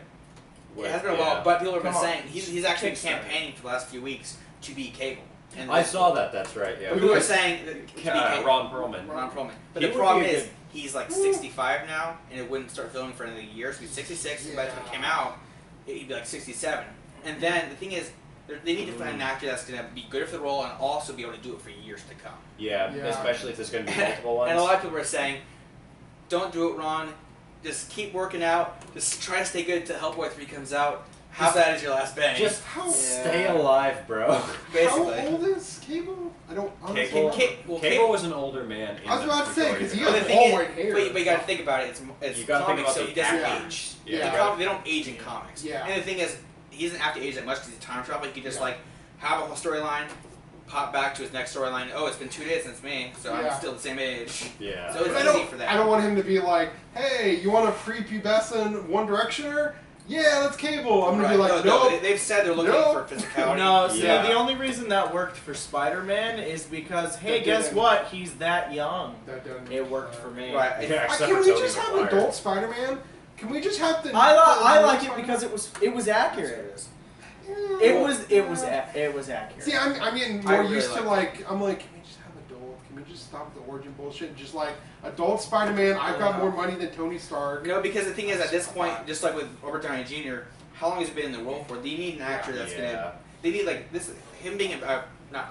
It has been a while, but people have been
Come on.
saying he's actually been
Kickstarter.
campaigning for the last few weeks to be Cable. And
I saw that. That's right. Yeah.
People are saying that to be Cable.
Ron Perlman.
Ron Perlman. But
He
the
would
problem
be a
is
good-
he's like 65 now, and it wouldn't start filming for another year. So he's 66. And by the time it came out, he'd be like 67. And then the thing is, they need to find an actor that's going to be good for the role and also be able to do it for years to come.
Yeah,
Yeah.
especially if there's going to be multiple ones.
And a lot of people are saying, don't do it, Ron. Just keep working out. Just try to stay good until Hellboy 3 comes out. Have that as your last bang.
Just
How,
stay alive, bro.
basically.
how old is Cable? I don't honestly
Cable,
know.
Cable was an older man. In
I was about to say, because he
But
has
the thing
all
is,
white hair.
but you got to think about it. It's
You gotta think
comics,
about
so
the
he doesn't
acting.
age.
Yeah.
They don't age in comics.
Yeah.
And the thing is, he doesn't have to age that much because he's time travel. He can just like have a whole storyline, pop back to his next storyline. Oh, it's been 2 days since me, so I'm
Yeah.
still the same age.
Yeah.
So it's
But
easy for that.
I don't want him to be like, hey, you want a prepubescent One Directioner? Yeah, that's Cable. I'm gonna be like,
no,
nope.
they've said they're looking
Nope.
for physicality.
No, see,
Yeah.
the only reason that worked for Spider-Man is because, hey,
That
guess
didn't-
what? He's that young.
That doesn't-
It worked for me.
Right.
Yeah, except
Can
for
we
Tobey
just have
Maguire.
adult Spider-Man? Can we just have the?
I
the-
like it because it was accurate.
Yeah.
It was accurate.
See, I mean,
I
more
really
used to
like
like. I'm like, can we just have adult? Can we just stop the origin bullshit? And just like adult Spider-Man. I've got more money than Tony Stark.
No, because the thing is, at this point, just like with Robert Downey Jr., how long has he been in the role for? They need an actor that's gonna. They need like this. Him being not.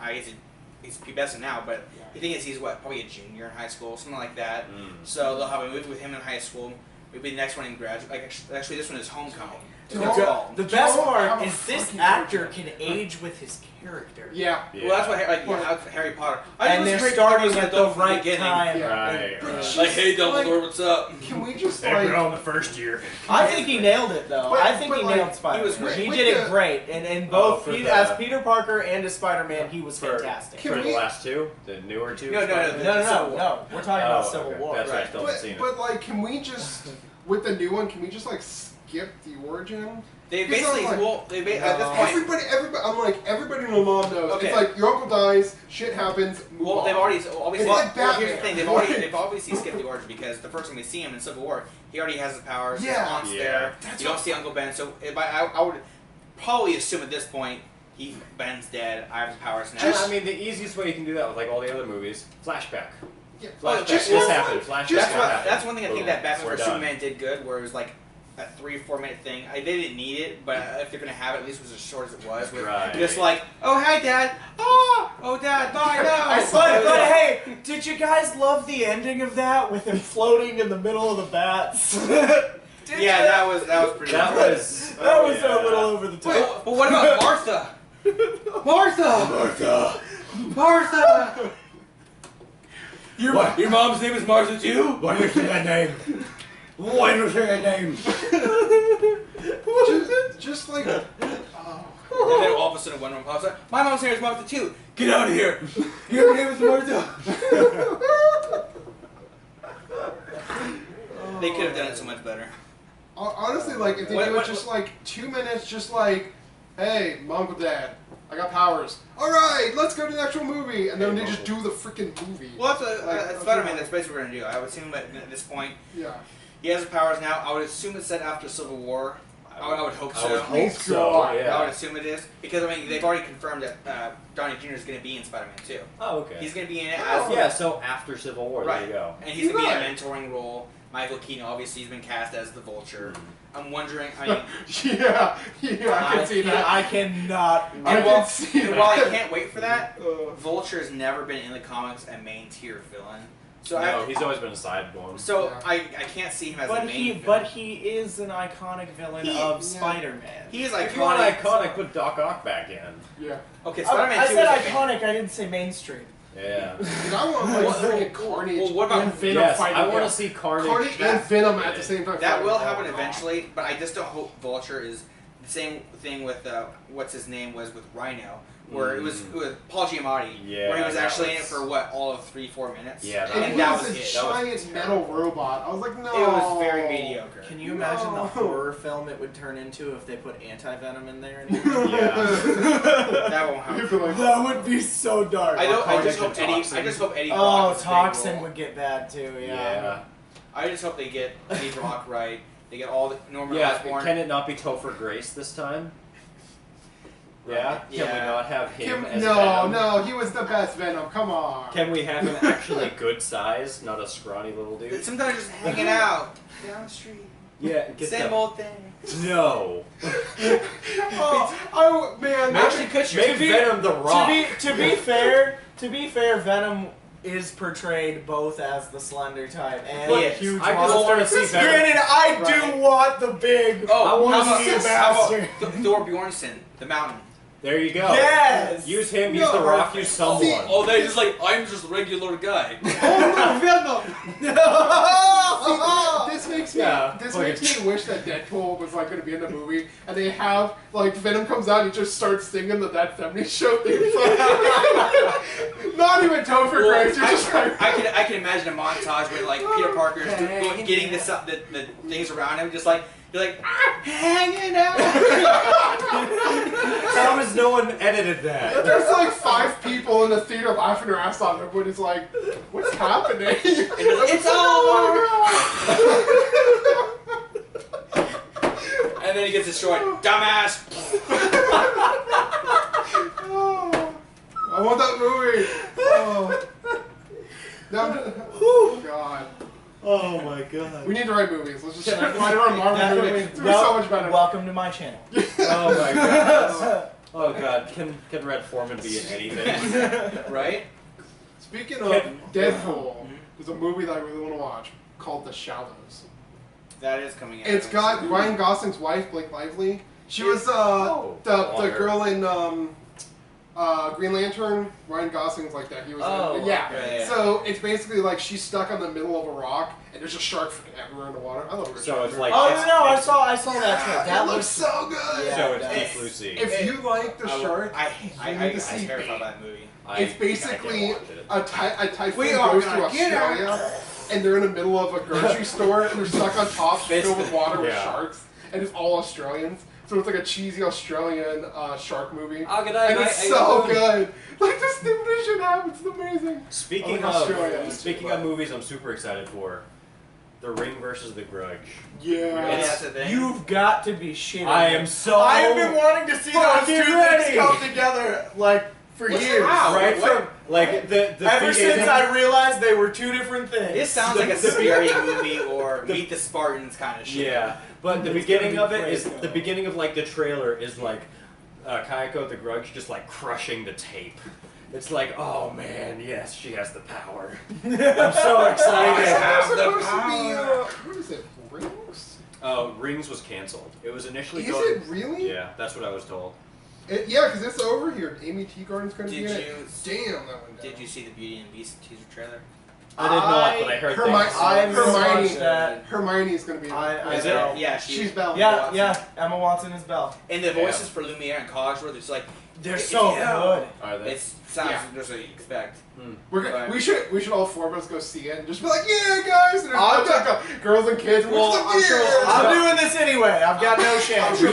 He's pubescent now, but the thing is, he's what, probably a junior in high school, something like that. So they'll have a movie with him in high school. Maybe the next one in graduate. Like actually, this one is Homecoming.
Dude,
That's all.
The best
Don't
part
have a
is this
fucking
actor
origin.
can age with his character.
Yeah.
Yeah.
Well, that's what Harry Potter.
And they're starting at the right time.
Yeah.
Right.
But
right.
just,
Like, hey, Dumbledore,
like,
what's up?
Can we just
They put it
like?
on the first year.
I think he nailed it though.
But-
I think
but,
he
like,
nailed Spider-Man.
he was
He
with
did it
the-
great, and
Oh,
both
for
he,
the-
as Peter Parker and as Spider-Man, he was
For-
fantastic.
Can
For
we-
the last 2, the newer 2.
No, no,
No, no. We're talking about
Oh,
Civil
okay.
War.
That's right. I
right.
still haven't seen
But like, can we just with the new one? Can we just like skip the origin?
They
Because
basically,
I'm like-
at this point,
Everybody. I'm like, everybody and their mom knows.
Okay.
It's like your uncle dies, shit happens. Move
well,
on.
they've already obviously.
It's like
well, here's the
Batman.
thing: they've obviously skipped the origin because the first time we see him in Civil War, he already has his powers.
Yeah.
His aunt's
Yeah.
there.
That's
You don't
what-
see Uncle Ben, so I would probably assume at this point Ben's dead. I have his powers now.
I mean, the easiest way you can do that with like all the other movies, flashback.
Yeah.
Flashback.
Just
This
one-
happened. Flashback.
just
happened.
That's one thing I think
Boom.
that Batman
We're
vs
done.
Superman did good, where it was like a 3 or 4 minute thing. They didn't need it, but if they're gonna have it, at least it was as short as it was. With
Right.
just like, oh hi Dad, oh Dad, bye no.
But hey, did you guys love the ending of that with him floating in the middle of the bats?
Yeah, that was pretty.
That
good.
was.
That was
yeah.
a little over the top.
But what about Martha? Martha! Your mom's name is Martha too?
Why did you say that name? Why did you say that name?
just like.
And then all of a sudden one of them pops up. My mom's name is Martha too. Get out of here. Your name is Martha. They could have done it so much better.
Honestly, like if they
What-
do
what-
it just like 2 minutes, just like hey, Mom and Dad, I got powers. All right, let's go to the actual movie, and then they just do the freaking movie.
Well, that's Spider-Man. That's basically what we're gonna do. I would assume that at this point,
Yeah.
he has the powers now. I would assume it's set after Civil War. I would hope so.
I would hope so.
God.
Yeah.
I would assume it is because I mean they've already confirmed that Downey Jr. is going to be in Spider-Man 2.
Oh, okay.
He's going to be in it
Oh.
as
Yeah, so after Civil War,
right,
there you go.
and he's going to be in a
Right.
mentoring role. Michael Keaton obviously has been cast as the Vulture.
Mm-hmm.
I'm wondering. I mean,
yeah, I can see that.
I cannot.
I
and while,
can see
and while I
that.
can't wait for that,
Uh,
Vulture has never been in the comics a main tier villain. So
No, he's always been a side one.
so
Yeah.
I can't see him as the
But
main.
he is an iconic villain
He-
of
yeah.
Spider-Man.
He is
If you want
iconic.
iconic, put Doc Ock back in.
yeah.
Okay, Spider-Man
I
2
said
is a
iconic. I didn't say mainstream.
Yeah.
Dude, I want like freaking Carnage
well, what about-
and Venom
Yes,
fighting.
I want
yeah.
to see Carnage.
Carnage and Venom at the same time.
That
fighting.
will
Oh,
happen
God.
eventually, but I just don't hope Vulture is the same thing with what's his name was with Rhino, where it was Paul Giamatti,
Yeah,
where he was
that
actually in it
was-
for what all of 3-4 minutes.
Yeah,
And
and
he
that
was
was
a
it. That was
giant metal robot. I was like, no.
It was very mediocre.
Can you imagine the
No.
horror film it would turn into if they put anti-venom in there?
Yeah.
That won't
You'd
happen.
be like,
That would be so dark.
I
Carnage
just hope
and
Eddie.
Toxin.
I just hope Eddie.
Oh,
Brock is a big
Toxin
role.
would get bad too. Yeah.
Yeah.
I just hope they get Eddie Brock right. They get all the Norman
Yeah,
Osborn.
can it not be Topher Grace this time? Yeah? Can we
Yeah.
not have him as
no,
Venom?
no, he was the best Venom. Come on.
Can we have him actually good size, not a scrawny little dude?
Sometimes just hanging out down the street.
Yeah, get
Same
the...
old thing.
No.
Oh, man.
Actually, could you?
Make Venom the Rock.
To be fair, Venom is portrayed both as the slender type and
But
a huge
I just
monster.
want to see Venom.
Granted, I
Right.
do want the big.
Oh,
I want
how
to see a
about, how
bastard.
about Thor Bjornsson, the Mountain?
There you go.
Yes.
Use him, use
No,
the Rock, use someone.
see,
Oh, they just like I'm just a regular guy.
See, this makes me
Yeah,
this
like-
makes me wish that Deadpool was like going to be in the movie, and they have like Venom comes out, and he just starts singing the That 70s Show theme song. Not even Topher Grace. You're just like,
I can imagine a montage where like Peter Parker is getting this up, the things around him, just like you're like hanging out.
How has no one edited that?
there's like 5 people in the theater laughing their ass off. Everybody's like, "What's happening?"
It's over. And then he gets destroyed. Dumbass.
Oh, I want that movie. Oh. Oh God.
Oh my god.
We need to write movies. Let's just
Can I-
write our Marvel movie. It's gonna be so much better.
Welcome to my channel.
Oh my god. Oh god. Can Red Foreman be in anything?
Right?
Speaking of Deadpool, there's a movie that I really want to watch called The Shallows.
That is coming out.
It's got Ryan Gosling's wife, Blake Lively. She was
Oh,
the girl in Green Lantern. Ryan Gosling's like that. He was
Oh,
yeah.
okay.
So it's basically like she's stuck on the middle of a rock, and there's a shark everywhere in the water. I love it.
So it's like
Oh
it's,
no, I
it's-
saw that trip. That
It looks so good.
Yeah.
So it's
It's-
Deep Blue Sea.
If you like the shark,
I
need to see
terrified
Bait.
by that movie.
it's basically
I can't watch it.
a typhoon
We are
goes to
gonna get out.
Australia, and they're in the middle of a grocery store, and they're stuck on top, filled with water with
Yeah.
sharks, and it's all Australians. So it's like a cheesy Australian shark movie,
Oh, good
and
night,
it's
mate.
so good. Like the stupidest shit happens. It's amazing.
Speaking
I like Australia.
of movies, I'm super excited for The Ring versus The Grudge.
Yeah.
Really,
It's-
that's the thing.
You've got to be shitting.
I
me.
am so.
I have been wanting to see those
fucking
two
ready.
things come together like for
What's
years.
Wow,
right
what?
from like the
Ever
thing is-
since I realized they were two different things.
This sounds like a scary movie or Meet the Spartans kind of shit.
Yeah, but the
It's
beginning
gonna
of
be
it
great,
is
though.
the beginning of like the trailer is like Kayako the Grudge just like crushing the tape. It's like, oh man, yes, she has the power. I'm so
I
excited.
have
It's
the
supposed to be,
power.
what is it? Rings?
Oh, Rings was canceled. It was initially
Is
going.
it really?
Yeah, that's what I was told.
Yeah, because it's over here. Amy Teagarden's going to be
Did
in it.
you-
Damn, that went down.
Did you see the Beauty and the Beast teaser trailer?
I did not, but I heard things.
Hermione's gonna be.
Is it?
Yeah,
she's Belle.
Yeah. Emma Watson is Belle.
And the voices for Lumiere and Cogsworth, it's like
they're so good.
Are they?
it sounds just what you expect.
We should all four of us go see it and just be like, yeah, guys, and there's girls and kids. And
Well,
we're just like,
I'm doing this anyway. I've got no shame.
I'm sure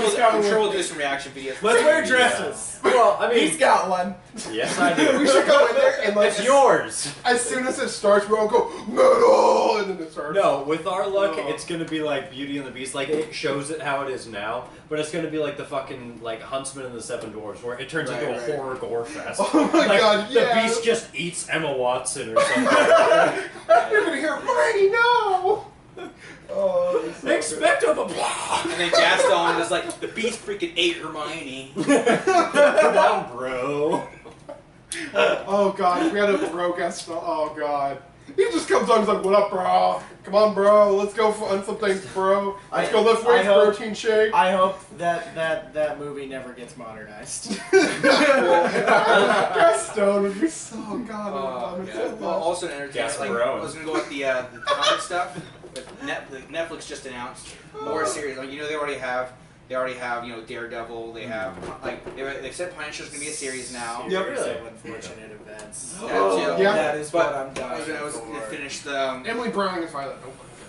we'll do some reaction videos.
Let's wear dresses.
Well, I mean,
He's got one.
Yes, I do.
we should go in there and like
It's yours.
As soon as it starts, we all go metal, and then it starts.
No, with our luck, it's gonna be like Beauty and the Beast. Like it shows it how it is now, but it's gonna be like the fucking like Huntsman and the Seven Dwarfs, where it turns into a horror gore fest.
Oh my god!
The
Yeah.
Beast just eats Emma Watson or something.
You're gonna hear Hermione, no! Oh, so
Expecto
And then Gaston is like, the Beast freaking ate Hermione.
Come on, bro.
Oh god, if we had a bro guest. Oh god. He just comes on and is like, what up, bro? Come on, bro. Let's go on some things, bro. Let's go lift weights, protein shake.
I hope that movie never gets modernized.
Gaston would be so god.
Well, also in entertainment, like, I was gonna go with the comic stuff. Netflix just announced more series. Like, you know, they already have, you know, Daredevil. They have they said Punisher's gonna be a series now.
Yeah, really. Unfortunate events.
Yeah.
That is what I'm dying
I was gonna finish the
Emily Browning is Violet.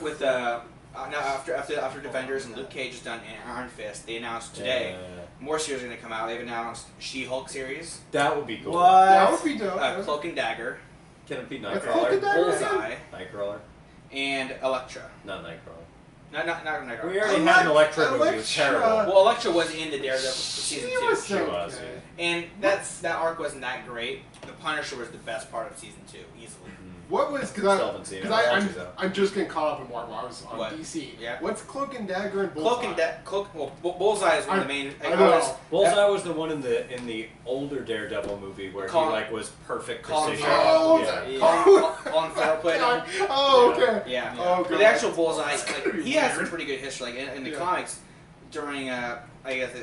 with now after Defenders and Luke Cage is done in Iron Fist. They announced today more series are gonna come out. They've announced She-Hulk series.
That would be cool.
What?
That would be dope.
Cloak and Dagger.
Can it be
Cloak and
Nightcrawler?
Dagger?
Bullseye.
Nightcrawler?
And Elektra.
Not Nightcrawler.
Not Nightcrawler.
We already had an Electra movie. It was terrible.
Well, Elektra was in the Daredevil season 2.
She was.
And that arc wasn't that great. The Punisher was the best part of season 2, easily.
What was I'm just getting caught up in Marvel. I was on DC.
Yeah.
What's Cloak and Dagger and Bullseye?
Bullseye is one of the main.
Bullseye was the one in the older Daredevil movie where he was perfect precision.
Colin Farrell played him.
Oh, okay.
Yeah.
Oh,
but the actual Bullseye, he has some pretty good history. Like in the comics, during I guess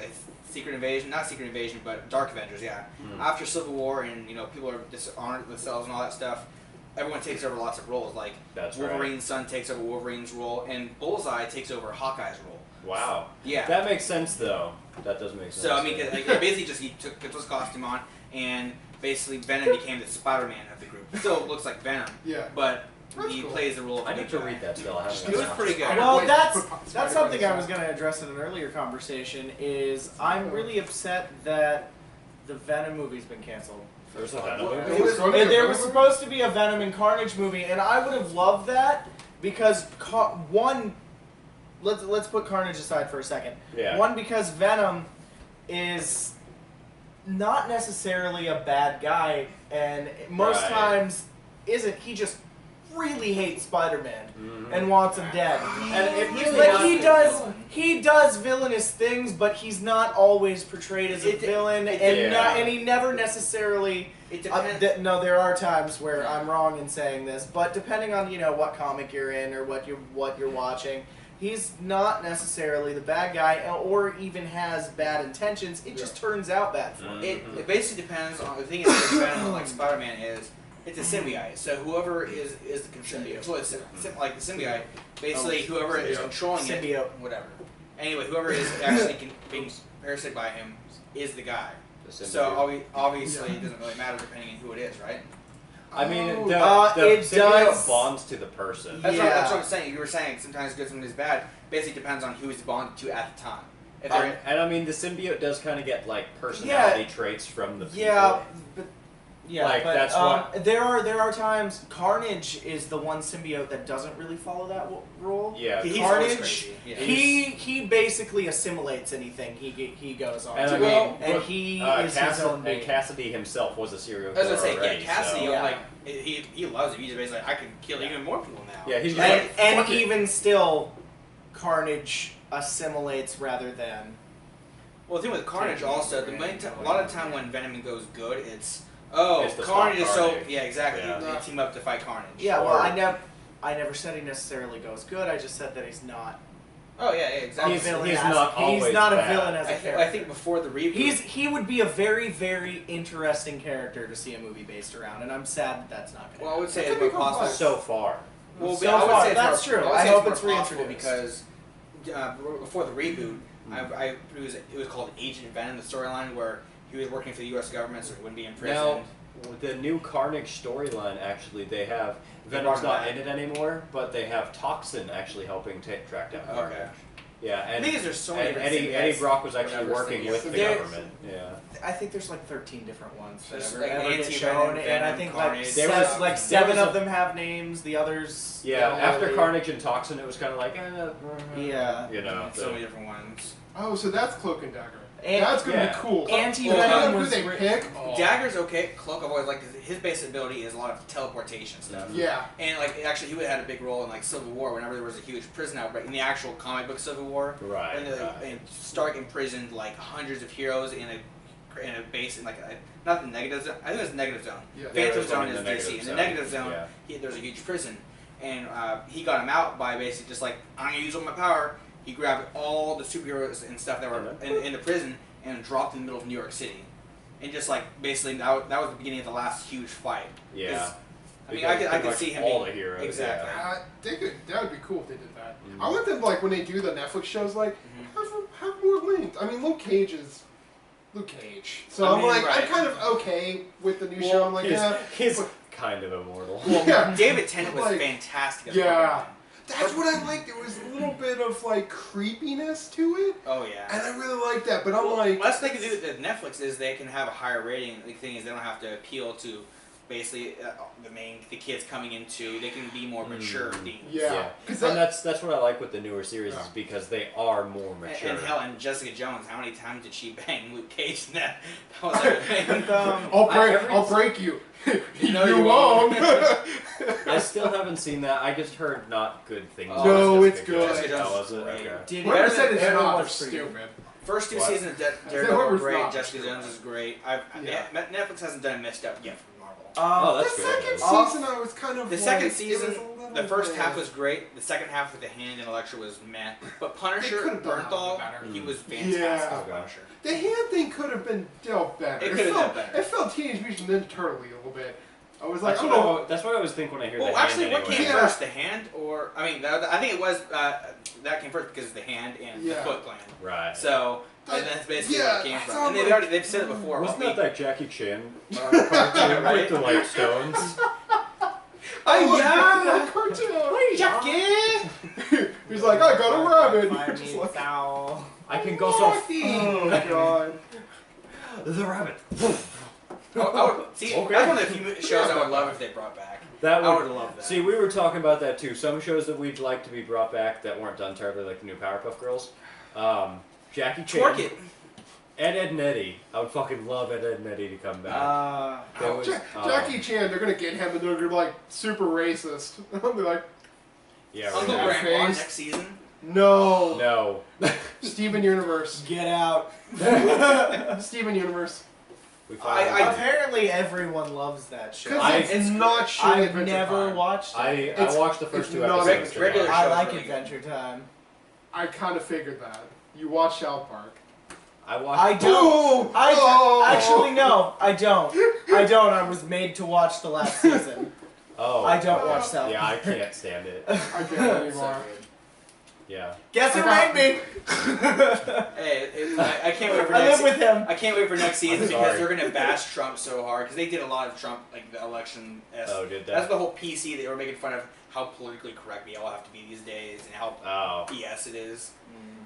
Secret Invasion, not Secret Invasion, but Dark Avengers. Yeah. After Civil War, and you know people are dishonored themselves and all that stuff. Everyone takes over lots of roles, like Wolverine's son takes over Wolverine's role, and Bullseye takes over Hawkeye's role.
Wow.
Yeah.
That makes sense, though. That does make sense.
So, I mean, basically just he put his costume on, and basically Venom became the Spider-Man of the group. Still looks like Venom.
Yeah.
But he plays the role of
I need to read that still. I haven't.
It was pretty good.
Well, that's something I was going to address in an earlier conversation, is I'm really upset that the Venom movie's been canceled.
There's a Venom movie?
There was supposed to be a Venom and Carnage movie, and I would have loved that because let's put Carnage aside for a second.
Yeah.
One, because Venom is not necessarily a bad guy, and most times isn't. He just really hates Spider-Man and wants him dead. And he does villainous things, but he's not always portrayed as a villain, and he never necessarily.
It depends.
No, there are times where I'm wrong in saying this, but depending on what comic you're in or what you're watching, he's not necessarily the bad guy, or even has bad intentions. It just turns out bad for him.
It basically depends on the thing is Venom, like Spider-Man is. It's a symbiote, so whoever is the symbiote. So it's like the symbiote, basically whoever is controlling it, whatever. Anyway, whoever is actually being parasited by him is the guy. So obviously it doesn't really matter depending on who it is, right?
I mean,
it
symbiote bonds to the person.
That's what I'm saying. You were saying sometimes good, sometimes bad. Basically depends on who he's bonded to at the time.
And I mean, the symbiote does kind of get like personality traits from the people.
Yeah, but
that's what
there are times Carnage is the one symbiote that doesn't really follow that rule.
Yeah,
Carnage. He basically assimilates anything he goes on.
And
and he is his own being.
And Cassidy himself was a serial
killer. I was
gonna
say, Cassidy, he loves it. He's basically like, I can kill even more people now.
Yeah, he's
and even still, Carnage assimilates rather than.
Well, the thing with Carnage also, a lot of time when Venom goes good, it's Carnage is so exactly.
Yeah.
They team up to fight Carnage.
Yeah, well, I never said he necessarily goes good. I just said that he's not
Oh yeah, exactly.
He's
villain
not
as-
always
he's not a
bad.
villain as a character.
I think before the reboot,
He would be a very, very interesting character to see a movie based around, and I'm sad that that's not going to
well, I would say
That
it's
could
more
be
possible.
So far.
Well,
So
I would
far,
say it's
that's
more,
true.
I, would
I
say
hope
it's
it's
more possible
reintroduced.
because before the reboot, it was called Agent Venom, the storyline where he was working for the U.S. government, so he wouldn't be in prison.
Now, the new Carnage storyline, actually, they have
They
Venom's
brought him
not
back.
in it anymore, but they have Toxin actually helping track down Carnage.
Okay.
Yeah, and,
The thing is, there's so many
and
different
Eddie
symbiotes,
Brock was actually
whatever
working with the
symbiotes.
government. Yeah.
I think there's like 13 different ones that
There's
ever,
like
ever get
Anti-Venom,
shown, and I
Venom,
think
Carnage,
There was-
like
there
seven
was
of
a-
them have names. The others,
Yeah,
don't
after
really.
Carnage and Toxin, it was kind of like,
Yeah.
you know.
so many different ones.
Oh, so that's Cloak and Dagger.
And-
That's gonna
yeah.
be cool.
Anti-Venom
who
was
they
re-
pick? Oh.
Dagger's okay. Cloak, I've always liked his basic ability is a lot of teleportation stuff.
Yeah.
And like actually, he would have had a big role in like Civil War whenever there was a huge prison outbreak in the actual comic book Civil War.
Right,
And Stark imprisoned like hundreds of heroes in a base in like not the negative zone. I think it was the negative zone.
Yeah.
There
Phantom
was one
Zone
in
is
the
DC.
negative
In the
zone.
negative zone,
Yeah.
there's a huge prison, and he got him out by basically just like I'm gonna use all my power. He grabbed all the superheroes and stuff that were in the prison and dropped in the middle of New York City, and just like basically that was the beginning of the last huge fight.
Yeah.
'Cause, I mean,
Because
I could
like
see him
all
being
the heroes.
exactly.
That would be cool if they did that.
Mhm.
I want them like when they do the Netflix shows, like
Mm-hmm.
have more linked. I mean, Luke Cage is Luke Cage, so
I
I'm
mean,
like
right.
I'm kind of okay with the new show. I'm like,
he's kind of immortal.
yeah,
David Tennant was
Like,
fantastic. As
yeah.
Pokémon.
That's what I like. There was a little bit of like creepiness to it,
Oh yeah.
and I really like that. But I'm
Well,
like,
that's what they can do with Netflix is they can have a higher rating. The thing is they don't have to appeal to basically the kids coming into. They can be more mature themes.
yeah,
And
'Cause
that's what I like with the newer series is because they are more mature.
And hell, and Jessica Jones, how many times did she bang Luke Cage in that? That was everything.
I'll break you.
You know
you
you
won't.
I still haven't seen that. I just heard not good things.
Oh,
No,
about
it's
Jessica
good.
Jones.
Jessica Jones
Oh, was
is
it?
great.
Okay.
Did
Whoever said it's
everyone
not, they're
was pretty good.
stupid.
First two
What?
seasons of Daredevil
Whoever's
were great.
not,
Jessica
they're
Jones is great.
Yeah.
Netflix hasn't done a misstep yet for Marvel.
Oh,
The
that's good.
second season, I was kind of
The
like,
second
it was
season,
a little
the first
bit-
half was great. The second half with the Hand and Elektra was meh. But Punisher,
could've done a
Bernthal,
lot better.
he was fantastic.
Yeah.
as Punisher.
The hand thing could have been dealt better.
It could have
felt,
been better.
It felt Teenage Mutant Ninja Turtle-y a little bit. I was like,
That's
oh
what,
no.
that's what I always think when I hear
Well,
the
actually,
hand
what
anyway.
came
Yeah.
first, the Hand or I mean, I think it was that came first because of the Hand and
Yeah.
the Foot Clan.
Right.
So and that's basically
Yeah,
where it came
I
from.
thought
And they've said it before.
Wasn't
about
that Jackie Chan cartoon with the like stones?
I love
yeah.
that cartoon.
Jackie.
He's like, I got a rabbit.
Find
Just
me
like,
foul.
I can go so.
oh god.
The rabbit.
See,
Okay.
that's one of the few shows I would love if they brought back.
That
I
would
would love that.
See, we were talking about that too. Some shows that we'd like to be brought back that weren't done terribly, like the new Powerpuff Girls. Jackie Chan.
Twerk it.
Ed and Eddie. I would fucking love Ed and Eddie to come back. There was,
Jackie Chan, they're gonna get him and they're gonna be like super racist. I'll be like,
Yeah,
Uncle
right.
That
Grandpa
face.
next season.
no.
No.
Steven Universe.
Get out.
Steven Universe.
We
Apparently, everyone loves that show.
Because it's not shit
I've
Adventure
never
Time.
watched it.
I watched the first
it's
two
not
episodes.
a regular
I
show's
like
really good.
Adventure Time.
I kind of figured that. You watch South Park.
I watched.
I don't.
Ooh!
I
Oh!
actually no. I don't. I don't. I was made to watch the last season.
Oh.
I don't watch South
Yeah, I
Park.
can't stand it.
I can't anymore.
Yeah.
Guess who
I got-
made me?
Hey, I can't wait for
I
next
live with him.
I can't wait for next season
I'm
because
sorry.
they're gonna bash Trump so hard because they did a lot of Trump like the election.
Oh, did
That's
that?
the whole PC. They were making fun of how politically correct we all have to be these days and how
Oh.
BS it is.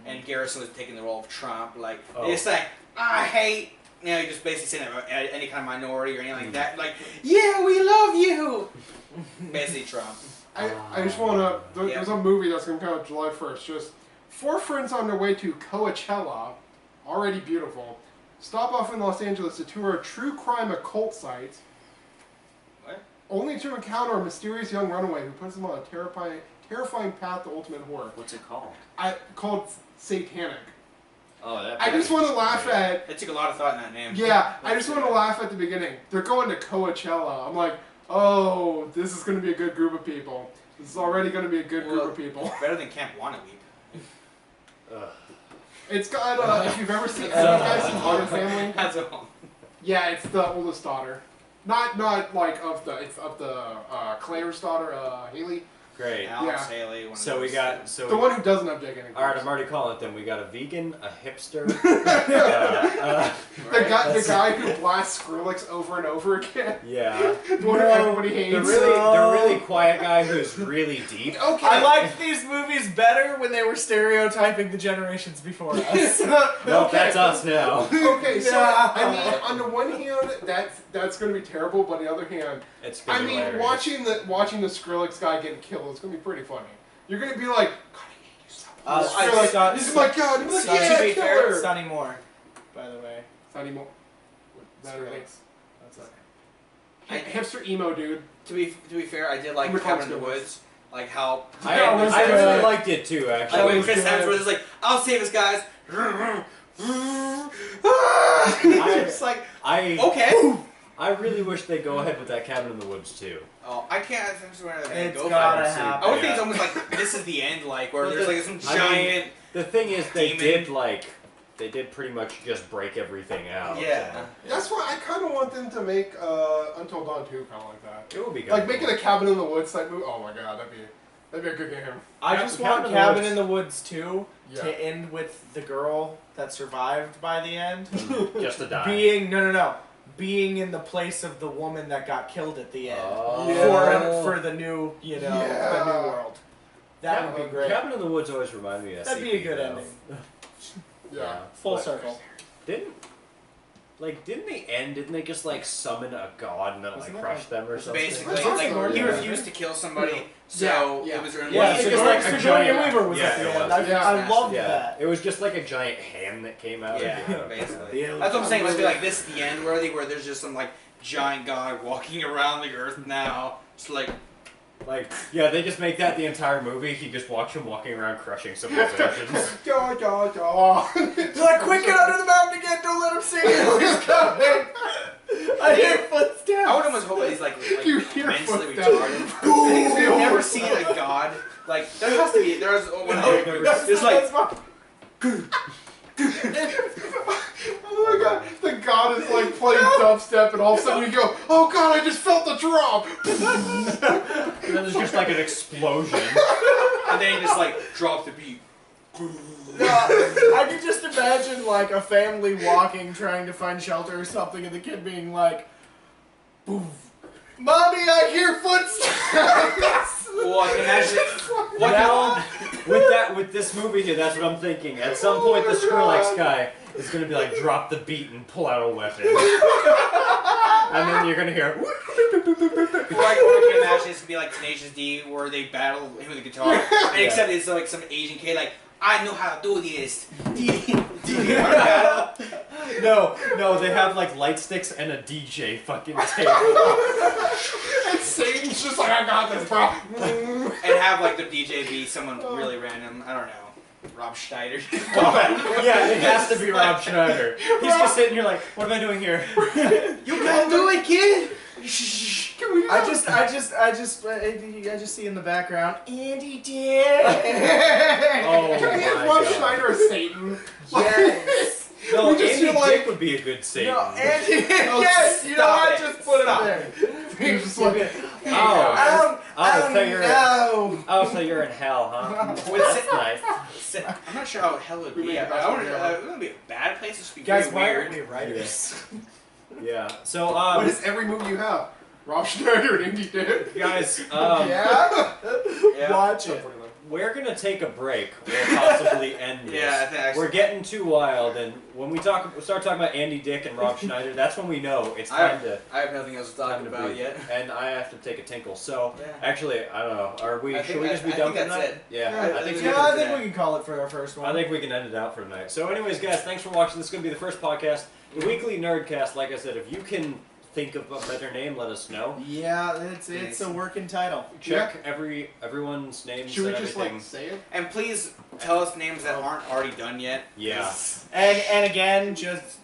And Garrison was taking the role of Trump. Like
Oh.
they just like I hate. You know, you just basically saying that about any kind of minority or anything
Mm.
like that. Like, yeah, we love you. Basically, Trump.
I just want to.
Yeah.
There's a movie that's going to come out July 1st. Just 4 friends on their way to Coachella, already beautiful, stop off in Los Angeles to tour a true crime occult site,
What?
only to encounter a mysterious young runaway who puts them on a terrifying path to ultimate horror.
What's it called?
Called Satanic.
Oh, that.
I just want to laugh at.
It took a lot of thought in that name.
Yeah, I just want to laugh at the beginning. They're going to Coachella. I'm like, oh, this is going to be a good group of people. This is already going to be a good group of people.
Better than Camp Wannaweep.
It's got, if you've ever seen, you guys seen Modern Family?
That's a home.
Yeah, it's the oldest daughter. Not like it's of the Claire's daughter, Haley.
Great.
Alex Haley.
The one who doesn't have gigantic.
All right, I'm already calling it. Then we got a vegan, a hipster.
The guy who blasts Skrillex over and over again.
Yeah.
The one who everybody hates.
The really quiet guy who's really deep.
Okay.
I liked these movies better when they were stereotyping the generations before us.
Well, that's us now.
Okay, so I mean, on the one hand, that's going to be terrible, but on the other hand,
It's gonna be hilarious.
watching the Skrillex guy get killed is going to be pretty funny. You're going to be like, God, I hate you so much. This is my God. I'm like, yeah,
to be
kill
fair,
her.
Sunny Moore, by the way.
Sunny Moore.
Skrillex. That's okay.
Hipster emo dude.
To be fair, I did like
We're
Cabin in the
close.
Woods. Like how
I really liked it too,
like
actually.
when Chris Hemsworth is like, "I'll save us, guys."
It's like,
Okay.
I really wish they'd go ahead with that Cabin in the Woods too.
Oh, I can't. I swear they're gonna
it's
go
gotta
for it.
happen.
I would think it's almost like this is the end, like where
Well,
there's like some
I mean,
giant.
The thing is, they
Demon.
did pretty much just break everything out.
Yeah.
That's why I kind of want them to make Until Dawn 2 kind of like that.
So it would be good.
Like making a Cabin in the Woods type movie. Oh my God, that'd be a good game.
I
Cabin
just
in
want
the
Cabin
Woods.
in the Woods 2
Yeah.
to end with the girl that survived by the end.
just to die.
Being in the place of the woman that got killed at the end.
Oh.
For the new, the new
Yeah.
world. That would be great.
Cabin in the Woods always reminded me of
That'd be a good ending.
Yeah.
Full
But
circle.
Didn't they end? Didn't they just like summon a god and then
Wasn't
like
that
crush them or something?
Basically,
That's
like
awesome.
he
Yeah.
refused to kill somebody, so
Yeah.
it was ruined.
Yeah,
it's
so
just
like
like a
Sigourney
giant-
Weaver was
yeah,
at the
it
end.
was.
Yeah.
I loved
Yeah,
that.
it was just like a giant hand that came out.
Yeah,
of it.
basically. That's what I'm saying. Let's be like this is the end worthy, where there's just some like giant guy walking around the earth now. Just like
They just make that the entire movie. You just watch him walking around crushing civilizations.
Da.
Like, quick, get under the mountain again, don't let him see you. He's coming. I hear footsteps.
I would almost hope that he's like
You hear
mentally
footsteps.
retarded. Because we've never seen a god. Like there has to be. There's one. There's like.
Oh my God, the God is like playing dubstep, and all of a sudden you go, oh God, I just felt the drop.
And then there's just like an explosion.
And then he just like dropped the beat.
I can just imagine like a family walking, trying to find shelter or something, and the kid being like, "Boof, Mommy, I hear footsteps."
Well, I can imagine.
With this movie here, that's what I'm thinking. At some point, the Skrillex guy is gonna be like, drop the beat and pull out a weapon, and then you're gonna hear.
Or I can imagine this could be like Tenacious D, where they battle him with the guitar, and except it's like some Asian kid like, I know how to do this.
No, they have like light sticks and a DJ fucking table.
And Satan's just like, I got this, bro.
And have like the DJ be someone really random. I don't know. Rob Schneider.
Yeah, it has to be Rob Schneider. He's just sitting here like, what am I doing here?
You can do it, kid.
Can we
I just see in the background, Andy Dick.
Oh
Can we have
my
Rob
God.
Schneider as Satan?
Yes.
No,
We just
Andy
feel like-
Dick would be a good Satan.
No, Andy. Yes, you know
stop
what?
it.
Just put him
Stop
there.
He's just like,
So you're in hell, huh?
What's
That's
it?
nice.
I'm not sure how hell it would
We
be.
make the
I
best
wouldn't.
one ever.
It wouldn't be a bad place. It should be
Guys,
very
why
weird.
aren't we writers?
Yeah. So,
what is every movie you have? Rob Schneider and Indy Dick.
guys,
Yeah.
Yeah.
Watch it.
we're gonna take a break. We'll possibly end this.
Yeah, I think actually.
We're getting too wild, and when we start talking about Andy Dick and Rob Schneider, that's when we know it's time to.
I have nothing else to talk
Time to
about
breathe.
yet.
And I have to take a tinkle. So,
Yeah.
actually, I don't know. Are we?
I
Should
think
we just be
I
done
think
for
that's
tonight?
it.
Yeah,
Yeah,
I think
I
we
think
Yeah,
can.
I think we can call it for our first one.
I think we can end it out for tonight. So, anyways, guys, thanks for watching. This is gonna be the first podcast, the Weekly Nerdcast. Like I said, if you can think of a better name, let us know.
Yeah, it's a working title.
Check everyone's names
Should we
and
just
everything.
like say it?
And please tell us names that aren't already done yet.
Yeah.
And again, just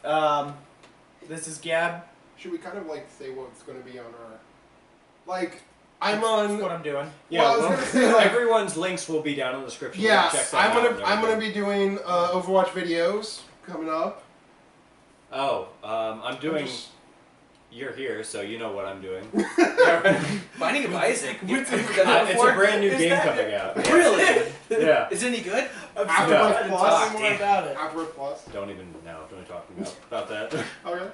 this is Gab.
Should we kind of like say what's going to be on our, like, I'm
That's
on.
what I'm doing.
Yeah,
Well, I was
well,
gonna say, like-
everyone's links will be down in the description. Check
Yes,
that out and
I'm gonna
everything.
be doing Overwatch videos coming up.
Oh, I'm doing.
just-
You're here, so you know what I'm doing.
Binding of Isaac. You've never done
It's
that
a
before?
brand new
Is
game
that
coming out.
Really?
Yeah.
Is it any good?
I'm
After
so
Work
excited to
Plus.
talk more about it.
Half-Earth Plus.
Don't even talking about that.
Okay.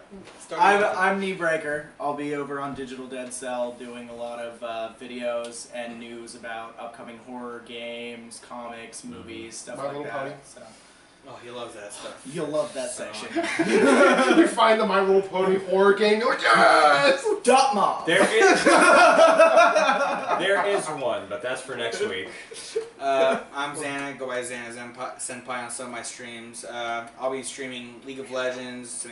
I'm Kneebreaker. I'll be over on Digital Dead Cell doing a lot of videos and news about upcoming horror games, comics, movies, stuff
My
like
Little
that.
Pony.
So
Oh, he loves that stuff.
you'll love that
So-
section.
You find the My Little Pony horror game, you're like, yes!
Dot mob.
There is one, but that's for next week.
I'm Zana. Go by Zana Senpai on some of my streams. I'll be streaming League of Legends,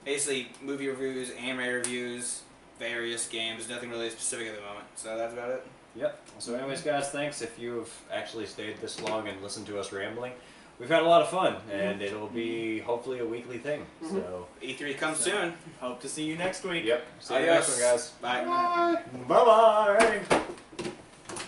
basically movie reviews, anime reviews, various games. Nothing really specific at the moment. So that's about it.
Yep. So anyways, guys, thanks if you've actually stayed this long and listened to us rambling. We've had a lot of fun, and it'll be hopefully a weekly thing. So,
E3 comes soon.
Hope to see you next week.
yep. See you next one, guys.
Bye.
Bye.
Bye-bye.